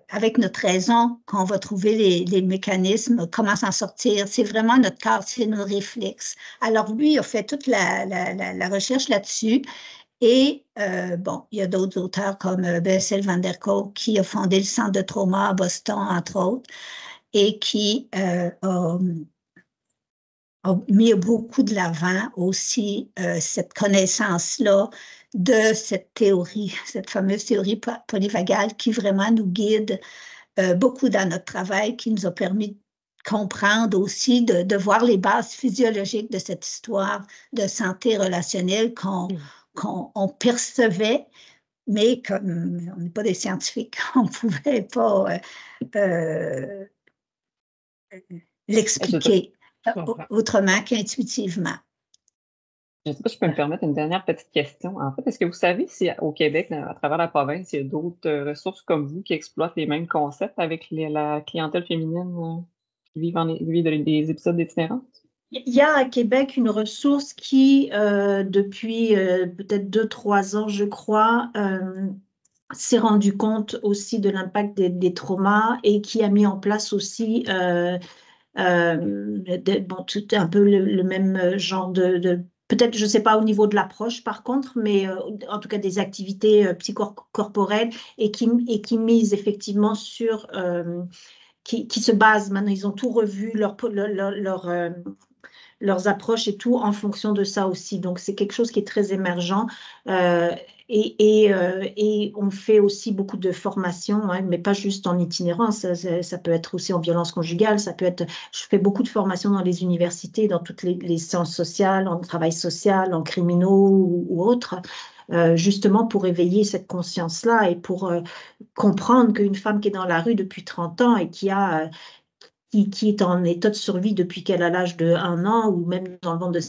avec notre raison qu'on va trouver les mécanismes, comment s'en sortir. C'est vraiment notre corps, c'est nos réflexes. Alors, lui, il a fait toute la recherche là-dessus. Et bon, il y a d'autres auteurs comme Bessel van der Kolk qui a fondé le Centre de trauma à Boston, entre autres, et qui a mis beaucoup de l'avant aussi cette connaissance-là de cette théorie, cette fameuse théorie polyvagale qui vraiment nous guide beaucoup dans notre travail, qui nous a permis de comprendre aussi, de voir les bases physiologiques de cette histoire de santé relationnelle qu'on percevait, mais comme on n'est pas des scientifiques, on ne pouvait pas l'expliquer autrement qu'intuitivement. Je ne sais pas si je peux me permettre une dernière petite question. En fait, est-ce que vous savez si au Québec, à travers la province, il y a d'autres ressources comme vous qui exploitent les mêmes concepts avec la clientèle féminine qui vit des épisodes d'itinérance? Il y a à Québec une ressource qui, depuis peut-être 2-3 ans, je crois, s'est rendu compte aussi de l'impact des traumas et qui a mis en place aussi tout un peu le même genre de peut-être, je ne sais pas au niveau de l'approche par contre, mais en tout cas des activités psychocorporelles et qui misent effectivement sur qui se basent maintenant. Ils ont tout revu, leurs approches et tout en fonction de ça aussi. Donc, c'est quelque chose qui est très émergent. Et on fait aussi beaucoup de formations, hein, mais pas juste en itinérance. Ça peut être aussi en violence conjugale. Je fais beaucoup de formations dans les universités, dans toutes les sciences sociales, en travail social, en criminaux ou autres. Justement pour éveiller cette conscience-là et pour comprendre qu'une femme qui est dans la rue depuis 30 ans et qui est en état de survie depuis qu'elle a l'âge de 1 an ou même dans le ventre de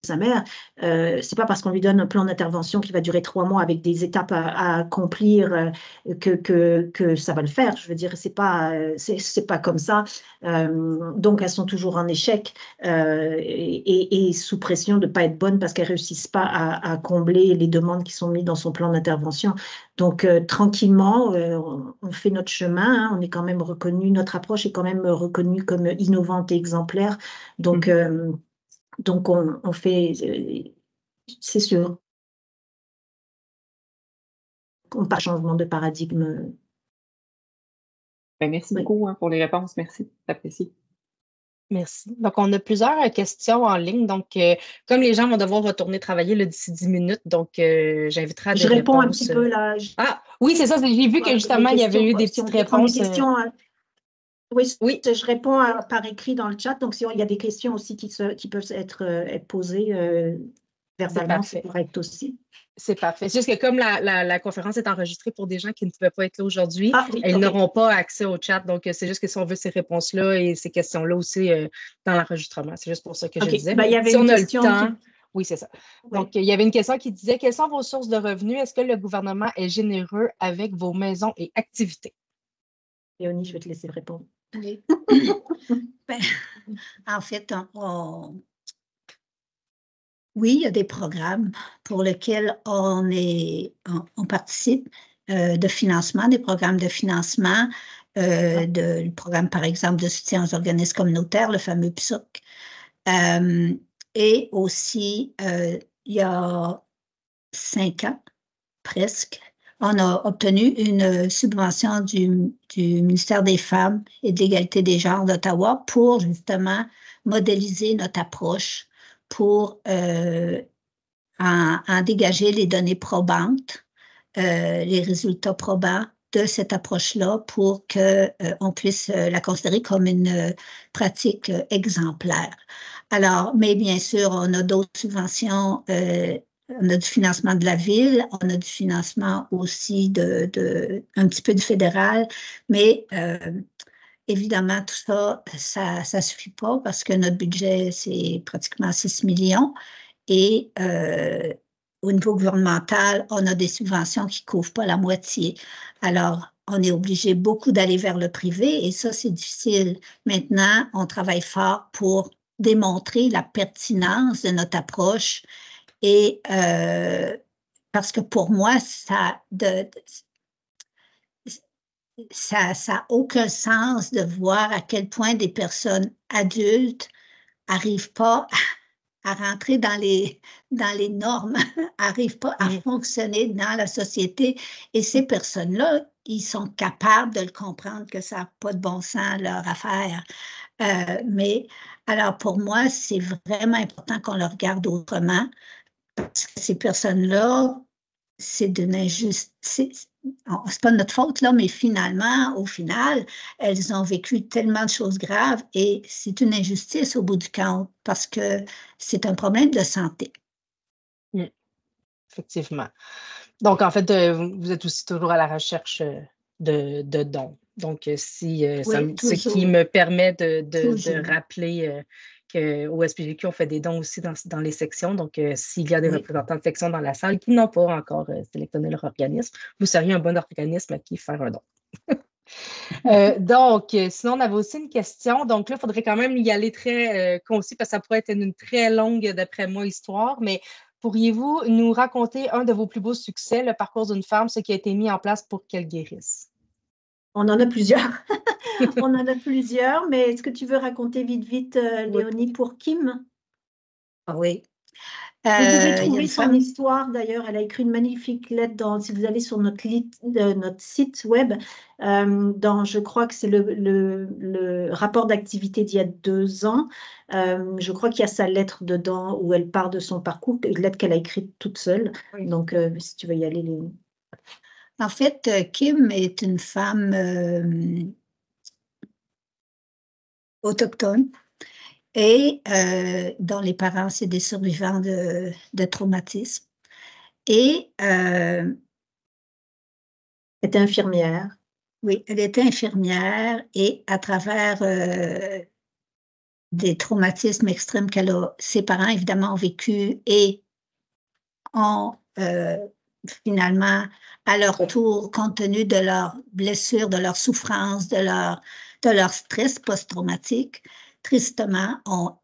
sa mère, c'est pas parce qu'on lui donne un plan d'intervention qui va durer 3 mois avec des étapes à accomplir que ça va le faire. Je veux dire, c'est pas comme ça. Donc, elles sont toujours en échec et sous pression de ne pas être bonnes parce qu'elles ne réussissent pas à combler les demandes qui sont mises dans son plan d'intervention. Donc, tranquillement, on fait notre chemin. Hein, on est quand même reconnu, notre approche est quand même reconnue comme innovante et exemplaire. Donc, on fait, c'est sûr, on parle changement de paradigme. Ben, merci beaucoup pour les réponses. Merci, j'apprécie. Merci. Donc, on a plusieurs questions en ligne. Donc, comme les gens vont devoir retourner travailler d'ici 10 minutes, donc j'inviterai à des réponses. Je réponds un petit peu là. Ah, oui, c'est ça. J'ai vu que justement, il y avait eu des petites réponses. Oui, je réponds par écrit dans le chat. Donc, s'il y a des questions aussi qui peuvent être posées verbalement, c'est correct aussi. C'est parfait. C'est juste que comme la conférence est enregistrée pour des gens qui ne pouvaient pas être là aujourd'hui, oui, ils n'auront pas accès au chat. Donc, c'est juste que si on veut ces réponses-là et ces questions-là aussi dans l'enregistrement. C'est juste pour ça que je disais. Ben, il y avait si on une a question le temps. Oui, c'est ça. Donc, il y avait une question qui disait: quelles sont vos sources de revenus? Est-ce que le gouvernement est généreux avec vos maisons et activités? Léonie, je vais te laisser répondre. Oui. Ben, en fait, oui, il y a des programmes pour lesquels on participe de financement, des programmes de financement, le programme, par exemple, de soutien aux organismes communautaires, le fameux PSOC. Et aussi, il y a 5 ans, presque, on a obtenu une subvention du ministère des Femmes et de l'égalité des genres d'Ottawa pour justement modéliser notre approche pour en dégager les données probantes, les résultats probants de cette approche-là pour qu'on puisse la considérer comme une pratique exemplaire. Alors, mais bien sûr, on a d'autres subventions. On a du financement de la ville, on a du financement aussi un petit peu du fédéral, mais évidemment, tout ça ne suffit pas parce que notre budget, c'est pratiquement 6 millions. Et au niveau gouvernemental, on a des subventions qui ne couvrent pas la moitié. Alors, on est obligé beaucoup d'aller vers le privé et ça, c'est difficile. Maintenant, on travaille fort pour démontrer la pertinence de notre approche. Et parce que pour moi, ça n'a aucun sens de voir à quel point des personnes adultes n'arrivent pas à rentrer dans les normes, n'arrivent pas à fonctionner dans la société. Et ces personnes-là, ils sont capables de le comprendre que ça n'a pas de bon sens, leur affaire. Mais alors pour moi, c'est vraiment important qu'on le regarde autrement. Parce que ces personnes-là, c'est d'une injustice. C'est pas de notre faute, là, mais finalement, au final, elles ont vécu tellement de choses graves et c'est une injustice au bout du compte parce que c'est un problème de santé. Effectivement. Donc, en fait, vous êtes aussi toujours à la recherche de dons. Donc, ce qui me permet de rappeler qu'au SPGQ, on fait des dons aussi dans les sections. Donc, s'il y a des représentants de sections dans la salle qui n'ont pas encore sélectionné leur organisme, vous seriez un bon organisme à qui faire un don. Donc, sinon, on avait aussi une question. Donc là, il faudrait quand même y aller très concis parce que ça pourrait être une très longue, d'après moi, histoire. Mais pourriez-vous nous raconter un de vos plus beaux succès, le parcours d'une femme, ce qui a été mis en place pour qu'elle guérisse? On en a plusieurs. On en a plusieurs, mais est-ce que tu veux raconter vite, Léonie, pour Kim? Oui. Vous pouvez il y a trouver une son femme, histoire d'ailleurs. Elle a écrit une magnifique lettre si vous allez sur notre site web, je crois que c'est le rapport d'activité d'il y a 2 ans. Je crois qu'il y a sa lettre dedans où elle part de son parcours, une lettre qu'elle a écrite toute seule. Oui. Donc, si tu veux y aller. En fait, Kim est une femme autochtone et dont les parents, c'est des survivants de traumatisme. Et Elle était infirmière. oui, elle était infirmière et à travers des traumatismes extrêmes ses parents, évidemment, ont vécu et ont finalement, à leur tour, compte tenu de leurs blessures, de leurs souffrances, de leur stress post-traumatique, tristement, ont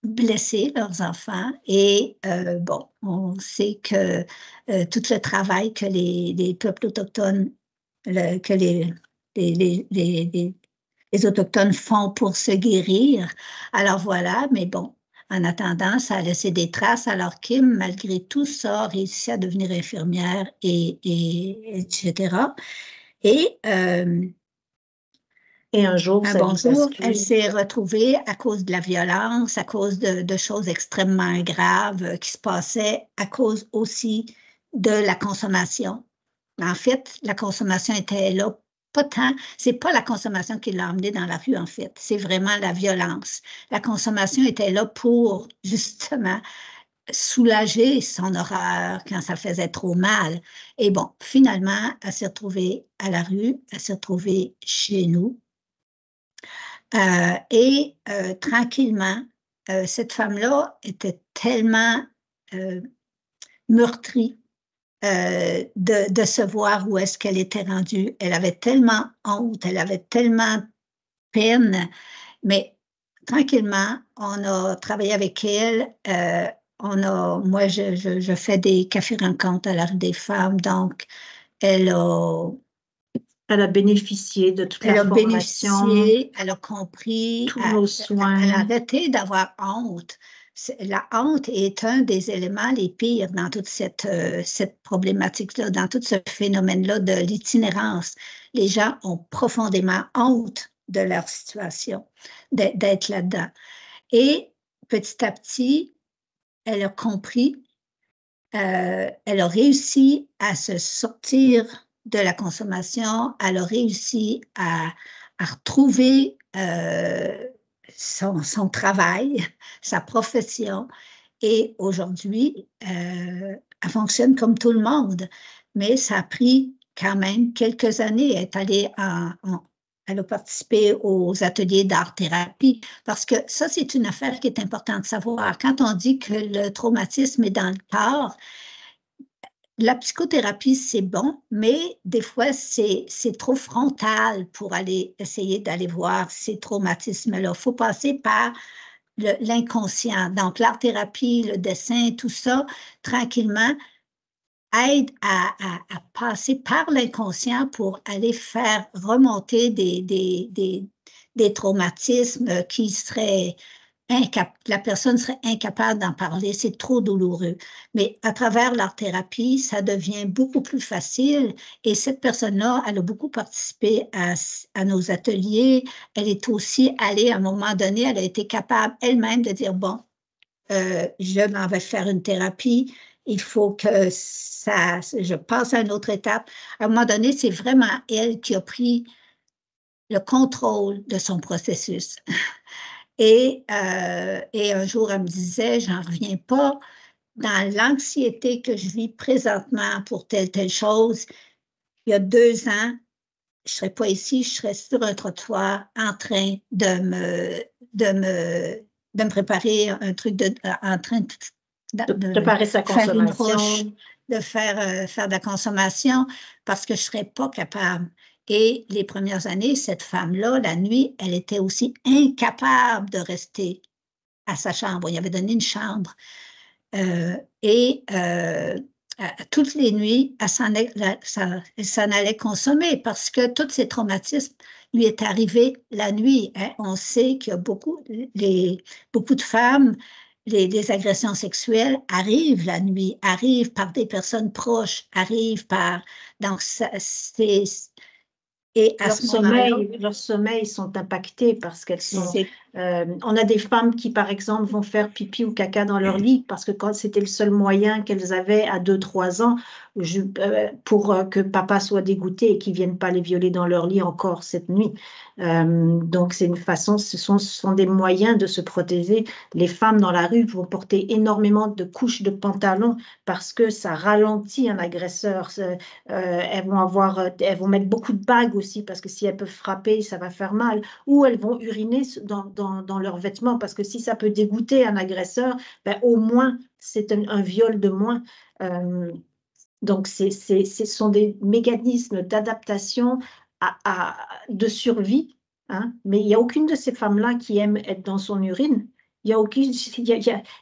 blessé leurs enfants. Et bon, on sait que tout le travail que les peuples autochtones, que les Autochtones font pour se guérir. Alors voilà, mais bon, en attendant, ça a laissé des traces. Alors Kim, malgré tout ça, a réussi à devenir infirmière, etc. Et un jour, un sa bon vie jour, bascule. elle s'est retrouvée à cause de la violence, à cause de choses extrêmement graves qui se passaient, à cause aussi de la consommation. En fait, la consommation était là, pas tant, c'est pas la consommation qui l'a emmenée dans la rue, en fait, c'est vraiment la violence. La consommation était là pour, justement, soulager son horreur quand ça faisait trop mal. Et bon, finalement, elle s'est retrouvée à la rue, elle s'est retrouvée chez nous. Et tranquillement, cette femme-là était tellement meurtrie de se voir où est-ce qu'elle était rendue. Elle avait tellement honte, elle avait tellement peine, mais tranquillement, on a travaillé avec elle. Moi, je fais des cafés-rencontres à la rue des femmes, donc elle a bénéficié de toute la formation. Elle a bénéficié, elle a compris, tous nos soins. Elle a arrêté d'avoir honte. La honte est un des éléments les pires dans toute cette problématique-là, dans tout ce phénomène-là de l'itinérance. Les gens ont profondément honte de leur situation, d'être là-dedans. Et petit à petit, elle a compris, elle a réussi à se sortir de la consommation, elle a réussi à retrouver son travail, sa profession, et aujourd'hui, elle fonctionne comme tout le monde, mais ça a pris quand même quelques années. Elle a participé aux ateliers d'art-thérapie, parce que ça, c'est une affaire qui est importante de savoir. Quand on dit que le traumatisme est dans le corps, la psychothérapie, c'est bon, mais des fois, c'est trop frontal pour essayer d'aller voir ces traumatismes-là. Il faut passer par l'inconscient. Donc, l'art-thérapie, le dessin, tout ça, tranquillement, aide à passer par l'inconscient pour aller faire remonter des traumatismes qui seraient la personne serait incapable d'en parler, c'est trop douloureux. Mais à travers l'art-thérapie, ça devient beaucoup plus facile et cette personne-là, elle a beaucoup participé à nos ateliers. Elle est aussi allée, à un moment donné, elle a été capable elle-même de dire, bon, je m'en vais faire une thérapie, il faut que je passe à une autre étape. À un moment donné, c'est vraiment elle qui a pris le contrôle de son processus. Et un jour, elle me disait, j'en reviens pas, dans l'anxiété que je vis présentement pour telle chose, il y a 2 ans, je ne serais pas ici, je serais sur un trottoir en train de me préparer un truc, en train de préparer sa faire une consommation. roche, de faire de la consommation, parce que je ne serais pas capable. Et les premières années, cette femme-là, la nuit, elle était aussi incapable de rester à sa chambre. Il avait donné une chambre. Toutes les nuits, elle s'en allait consommer parce que tous ces traumatismes lui est arrivé la nuit. Hein. On sait qu'il y a beaucoup de femmes les agressions sexuelles arrivent la nuit, arrivent par des personnes proches, arrivent par... Donc, c'est... Et à ce moment-là, Leur sommeil sont impactés parce qu'elles sont... c'est on a des femmes qui, par exemple, vont faire pipi ou caca dans leur lit parce que quand c'était le seul moyen qu'elles avaient à 2-3 ans pour que papa soit dégoûté et qu'ils ne viennent pas les violer dans leur lit encore cette nuit. Donc, c'est une façon, ce sont des moyens de se protéger. Les femmes dans la rue vont porter énormément de couches de pantalon parce que ça ralentit un agresseur. Elles vont mettre beaucoup de bagues aussi parce que si elles peuvent frapper, ça va faire mal. Ou elles vont uriner dans leurs vêtements parce que si ça peut dégoûter un agresseur, ben, au moins c'est un viol de moins. Donc ce sont des mécanismes d'adaptation de survie, hein, mais il n'y a aucune de ces femmes-là qui aime être dans son urine.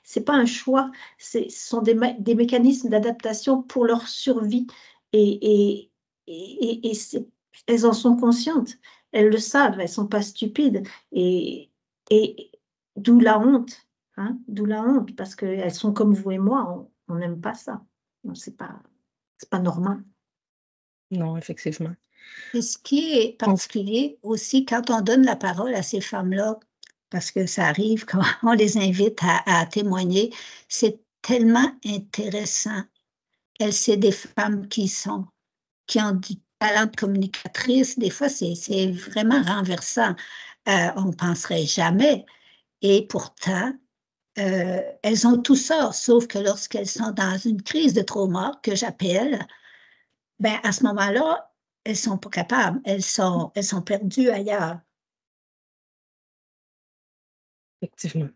C'est pas un choix, ce sont des mécanismes d'adaptation pour leur survie et elles en sont conscientes, elles le savent, elles sont pas stupides et d'où la honte, hein, d'où la honte parce qu'elles sont comme vous et moi, on n'aime pas ça, c'est pas normal. Non, effectivement. Et ce qui est particulier aussi, quand on donne la parole à ces femmes-là, parce que ça arrive, quand on les invite à témoigner, c'est tellement intéressant. C'est des femmes qui ont du talent de communicatrice. Des fois, c'est vraiment renversant. On ne penserait jamais. Et pourtant, elles ont tout ça, sauf que lorsqu'elles sont dans une crise de trauma, que j'appelle, ben à ce moment-là, elles ne sont pas capables. Elles sont perdues ailleurs. Effectivement.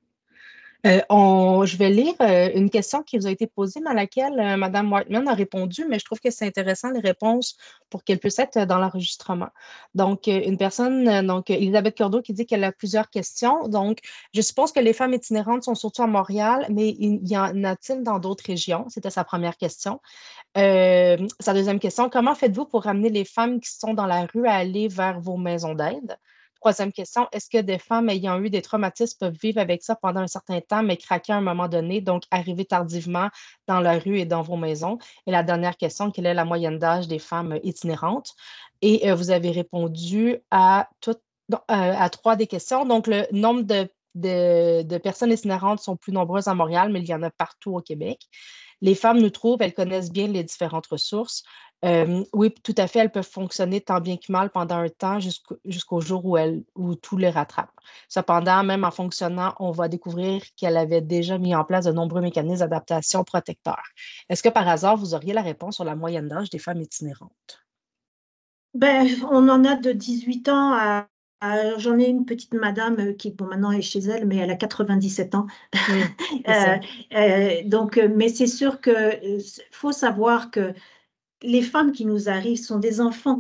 Je vais lire une question qui vous a été posée, mais à laquelle Mme Whiteman a répondu, mais je trouve que c'est intéressant les réponses pour qu'elles puissent être dans l'enregistrement. Donc, une personne, Elisabeth Cordeau, qui dit qu'elle a plusieurs questions. Donc, je suppose que les femmes itinérantes sont surtout à Montréal, mais y en a-t-il dans d'autres régions? C'était sa première question. Sa deuxième question, comment faites-vous pour ramener les femmes qui sont dans la rue à aller vers vos maisons d'aide? Troisième question, est-ce que des femmes ayant eu des traumatismes peuvent vivre avec ça pendant un certain temps, mais craquer à un moment donné, donc arriver tardivement dans la rue et dans vos maisons? Et la dernière question, quelle est la moyenne d'âge des femmes itinérantes? Et vous avez répondu à 3 des questions. Donc, le nombre de personnes itinérantes sont plus nombreuses à Montréal, mais il y en a partout au Québec. Les femmes nous trouvent, elles connaissent bien les différentes ressources. Oui, tout à fait, elles peuvent fonctionner tant bien que mal pendant un temps jusqu'au jour où tout les rattrape. Cependant, même en fonctionnant, on va découvrir qu'elle avait déjà mis en place de nombreux mécanismes d'adaptation protecteurs. Est-ce que par hasard, vous auriez la réponse sur la moyenne d'âge des femmes itinérantes? Ben, on en a de 18 ans à... J'en ai une petite madame qui, bon, maintenant est chez elle, mais elle a 97 ans. Donc, mais c'est sûr que faut savoir que les femmes qui nous arrivent sont des enfants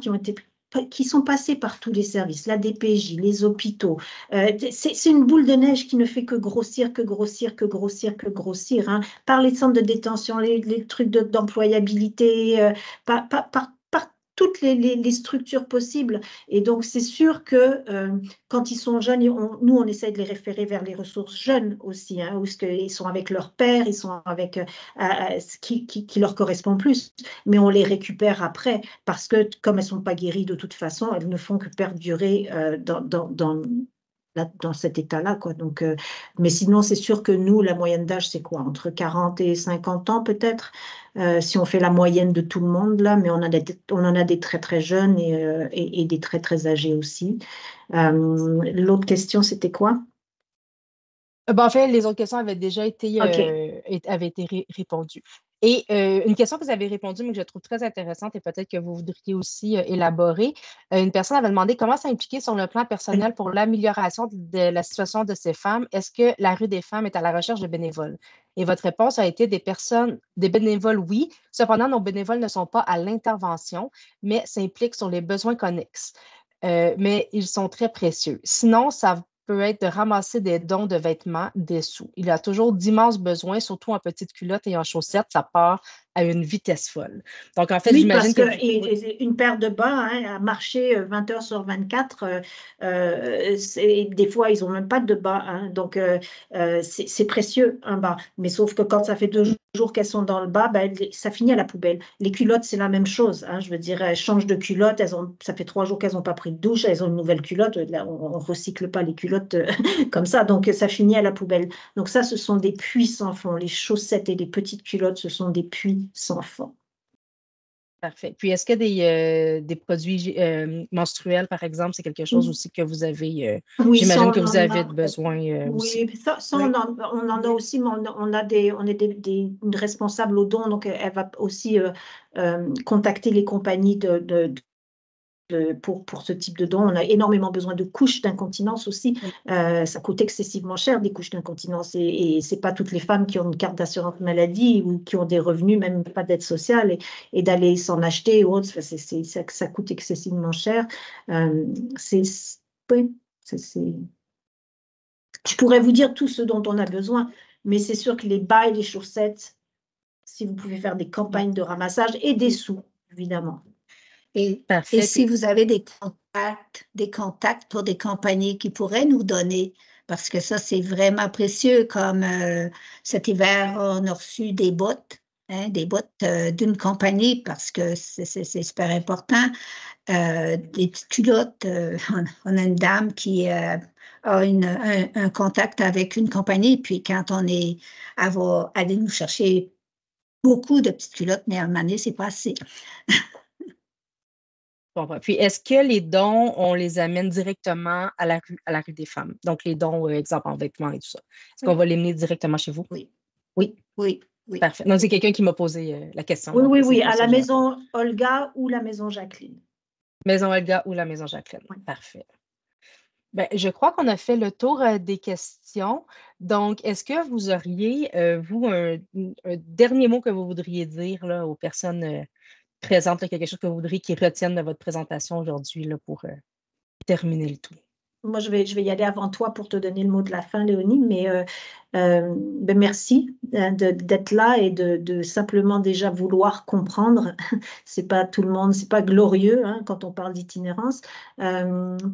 qui sont passés par tous les services, la DPJ, les hôpitaux. C'est une boule de neige qui ne fait que grossir, que grossir, que grossir, que grossir. Hein. Par les centres de détention, les trucs d'employabilité, par toutes les structures possibles. Et donc, c'est sûr que quand ils sont jeunes, nous, on essaie de les référer vers les ressources jeunes aussi, hein, où ils sont avec leur père, ils sont avec ce qui leur correspond plus. Mais on les récupère après parce que, comme elles ne sont pas guéries de toute façon, elles ne font que perdurer dans cet état-là, quoi. Donc, mais sinon, c'est sûr que nous, la moyenne d'âge, c'est quoi? Entre 40 et 50 ans, peut-être, si on fait la moyenne de tout le monde, là, mais on en a des très, très jeunes et des très, très âgés aussi. L'autre question, c'était quoi? En fait, les autres questions avaient déjà été, répondues. Et une question que vous avez répondue, mais que je trouve très intéressante et peut-être que vous voudriez aussi élaborer, une personne avait demandé comment s'impliquer sur le plan personnel pour l'amélioration de la situation de ces femmes. Est-ce que la rue des femmes est à la recherche de bénévoles? Et votre réponse a été des bénévoles, oui. Cependant, nos bénévoles ne sont pas à l'intervention, mais s'impliquent sur les besoins connexes. Mais ils sont très précieux. Sinon, ça peut être de ramasser des dons de vêtements, des sous. Il y a toujours d'immenses besoins, surtout en petites culottes et en chaussettes. Ça part à une vitesse folle. Donc, en fait, Oui, j'imagine parce que... une paire de bas, à marcher 20 heures sur 24, des fois, ils n'ont même pas de bas. Donc, c'est précieux, un bas. Mais sauf que quand ça fait 2 jours qu'elles sont dans le bas, ben, ça finit à la poubelle. Les culottes, c'est la même chose. Je veux dire, elles changent de culotte. Ça fait 3 jours qu'elles n'ont pas pris de douche. Elles ont une nouvelle culotte. Là, on ne recycle pas les culottes comme ça. Donc, ça finit à la poubelle. Donc, ça, ce sont des puits sans fond. Les chaussettes et les petites culottes, ce sont des puits sans fond. Parfait. Puis, est-ce que des produits menstruels, par exemple, c'est quelque chose aussi que vous avez, oui, j'imagine que vous avez besoin aussi. Oui, ça on en a aussi, mais on est une responsable au don, donc elle va aussi contacter les compagnies pour ce type de don. On a énormément besoin de couches d'incontinence aussi. Ça coûte excessivement cher, des couches d'incontinence, et ce n'est pas toutes les femmes qui ont une carte d'assurance maladie ou qui ont des revenus, même pas d'aide sociale, et d'aller s'en acheter ou autre, ça coûte excessivement cher. Je pourrais vous dire tout ce dont on a besoin, mais c'est sûr que les bas et les chaussettes, si vous pouvez faire des campagnes de ramassage et des sous, évidemment. Et si vous avez des contacts pour des compagnies qui pourraient nous donner, parce que ça, c'est vraiment précieux, comme cet hiver, on a reçu des bottes, d'une compagnie, parce que c'est super important. Des petites culottes, on a une dame qui a un contact avec une compagnie, puis quand elle va aller nous chercher beaucoup de petites culottes, mais à un moment donné, c'est pas assez. Puis, est-ce que les dons, on les amène directement à la rue des femmes? Donc, les dons, exemple, en vêtements et tout ça. Est-ce qu'on va les mener directement chez vous? Oui. Oui? Oui. Parfait. Donc, c'est quelqu'un qui m'a posé la question. Oui, à la maison Olga ou la maison Jacqueline. Maison Olga ou la maison Jacqueline. Oui. Parfait. Ben, je crois qu'on a fait le tour des questions. Donc, est-ce que vous auriez, vous, un dernier mot que vous voudriez dire là, aux personnes présentes, là, quelque chose que vous voudriez qu'ils retiennent de votre présentation aujourd'hui là, pour terminer le tout? Moi, je vais y aller avant toi pour te donner le mot de la fin, Léonie, mais merci d'être là et de simplement déjà vouloir comprendre. C'est pas tout le monde, c'est pas glorieux quand on parle d'itinérance.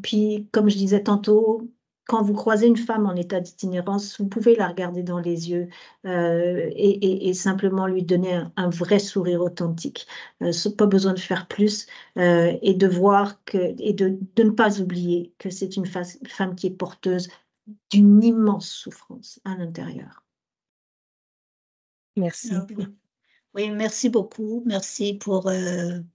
Puis, comme je disais tantôt, quand vous croisez une femme en état d'itinérance, vous pouvez la regarder dans les yeux et simplement lui donner un vrai sourire authentique. Pas besoin de faire plus et de voir de ne pas oublier que c'est une femme qui est porteuse d'une immense souffrance à l'intérieur. Merci. Oui, merci beaucoup. Merci pour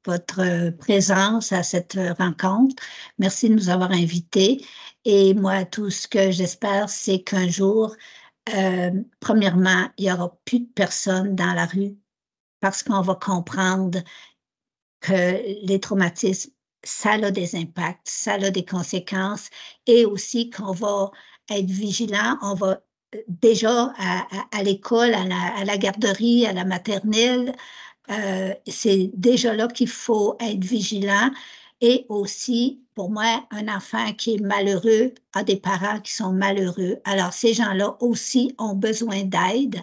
votre présence à cette rencontre. Merci de nous avoir invités. Et moi, tout ce que j'espère, c'est qu'un jour, premièrement, il n'y aura plus de personnes dans la rue parce qu'on va comprendre que les traumatismes, ça a des impacts, ça a des conséquences, et aussi qu'on va être vigilant, on va déjà à l'école, à la garderie, à la maternelle, c'est déjà là qu'il faut être vigilant. Et aussi, pour moi, un enfant qui est malheureux a des parents qui sont malheureux. Alors, ces gens-là aussi ont besoin d'aide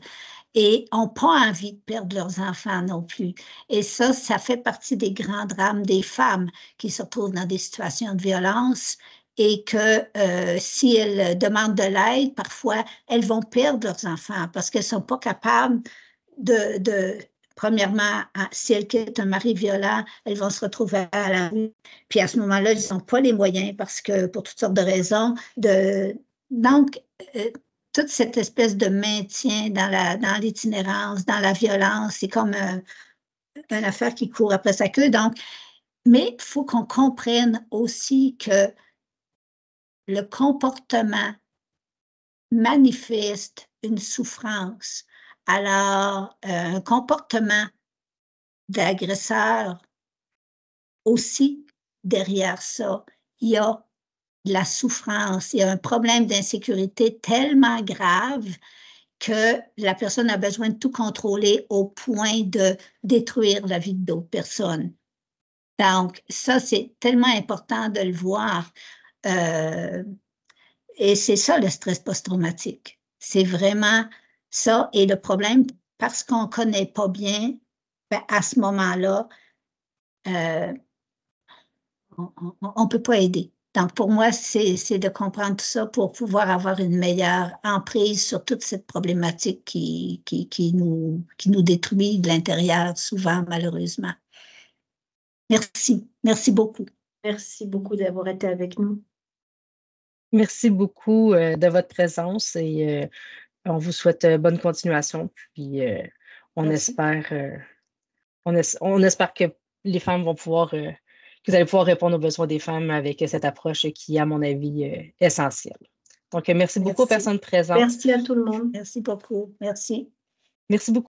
et n'ont pas envie de perdre leurs enfants non plus. Et ça fait partie des grands drames des femmes qui se retrouvent dans des situations de violence et que si elles demandent de l'aide, parfois, elles vont perdre leurs enfants parce qu'elles ne sont pas capables premièrement, si elles quittent un mari violent, elles vont se retrouver à la rue. Puis à ce moment-là, ils n'ont pas les moyens parce que pour toutes sortes de raisons. Donc, toute cette espèce de maintien dans l'itinérance, dans la violence, c'est comme une affaire qui court après sa queue. Donc, mais il faut qu'on comprenne aussi que le comportement manifeste une souffrance. Alors, un comportement d'agresseur aussi, derrière ça, il y a de la souffrance, il y a un problème d'insécurité tellement grave que la personne a besoin de tout contrôler au point de détruire la vie d'autres personnes. Donc, ça, c'est tellement important de le voir. Et c'est ça, le stress post-traumatique. C'est vraiment ça. Et le problème, parce qu'on ne connaît pas bien ben, à ce moment-là, on ne peut pas aider. Donc, pour moi, c'est de comprendre tout ça pour pouvoir avoir une meilleure emprise sur toute cette problématique qui nous détruit de l'intérieur, souvent, malheureusement. Merci. Merci beaucoup. Merci beaucoup d'avoir été avec nous. Merci beaucoup de votre présence et on vous souhaite bonne continuation. Puis on espère que les femmes vont pouvoir, que vous allez pouvoir répondre aux besoins des femmes avec cette approche qui, à mon avis, est essentielle. Donc, merci beaucoup aux personnes présentes. Merci à tout le monde. Merci beaucoup. Merci. Merci beaucoup.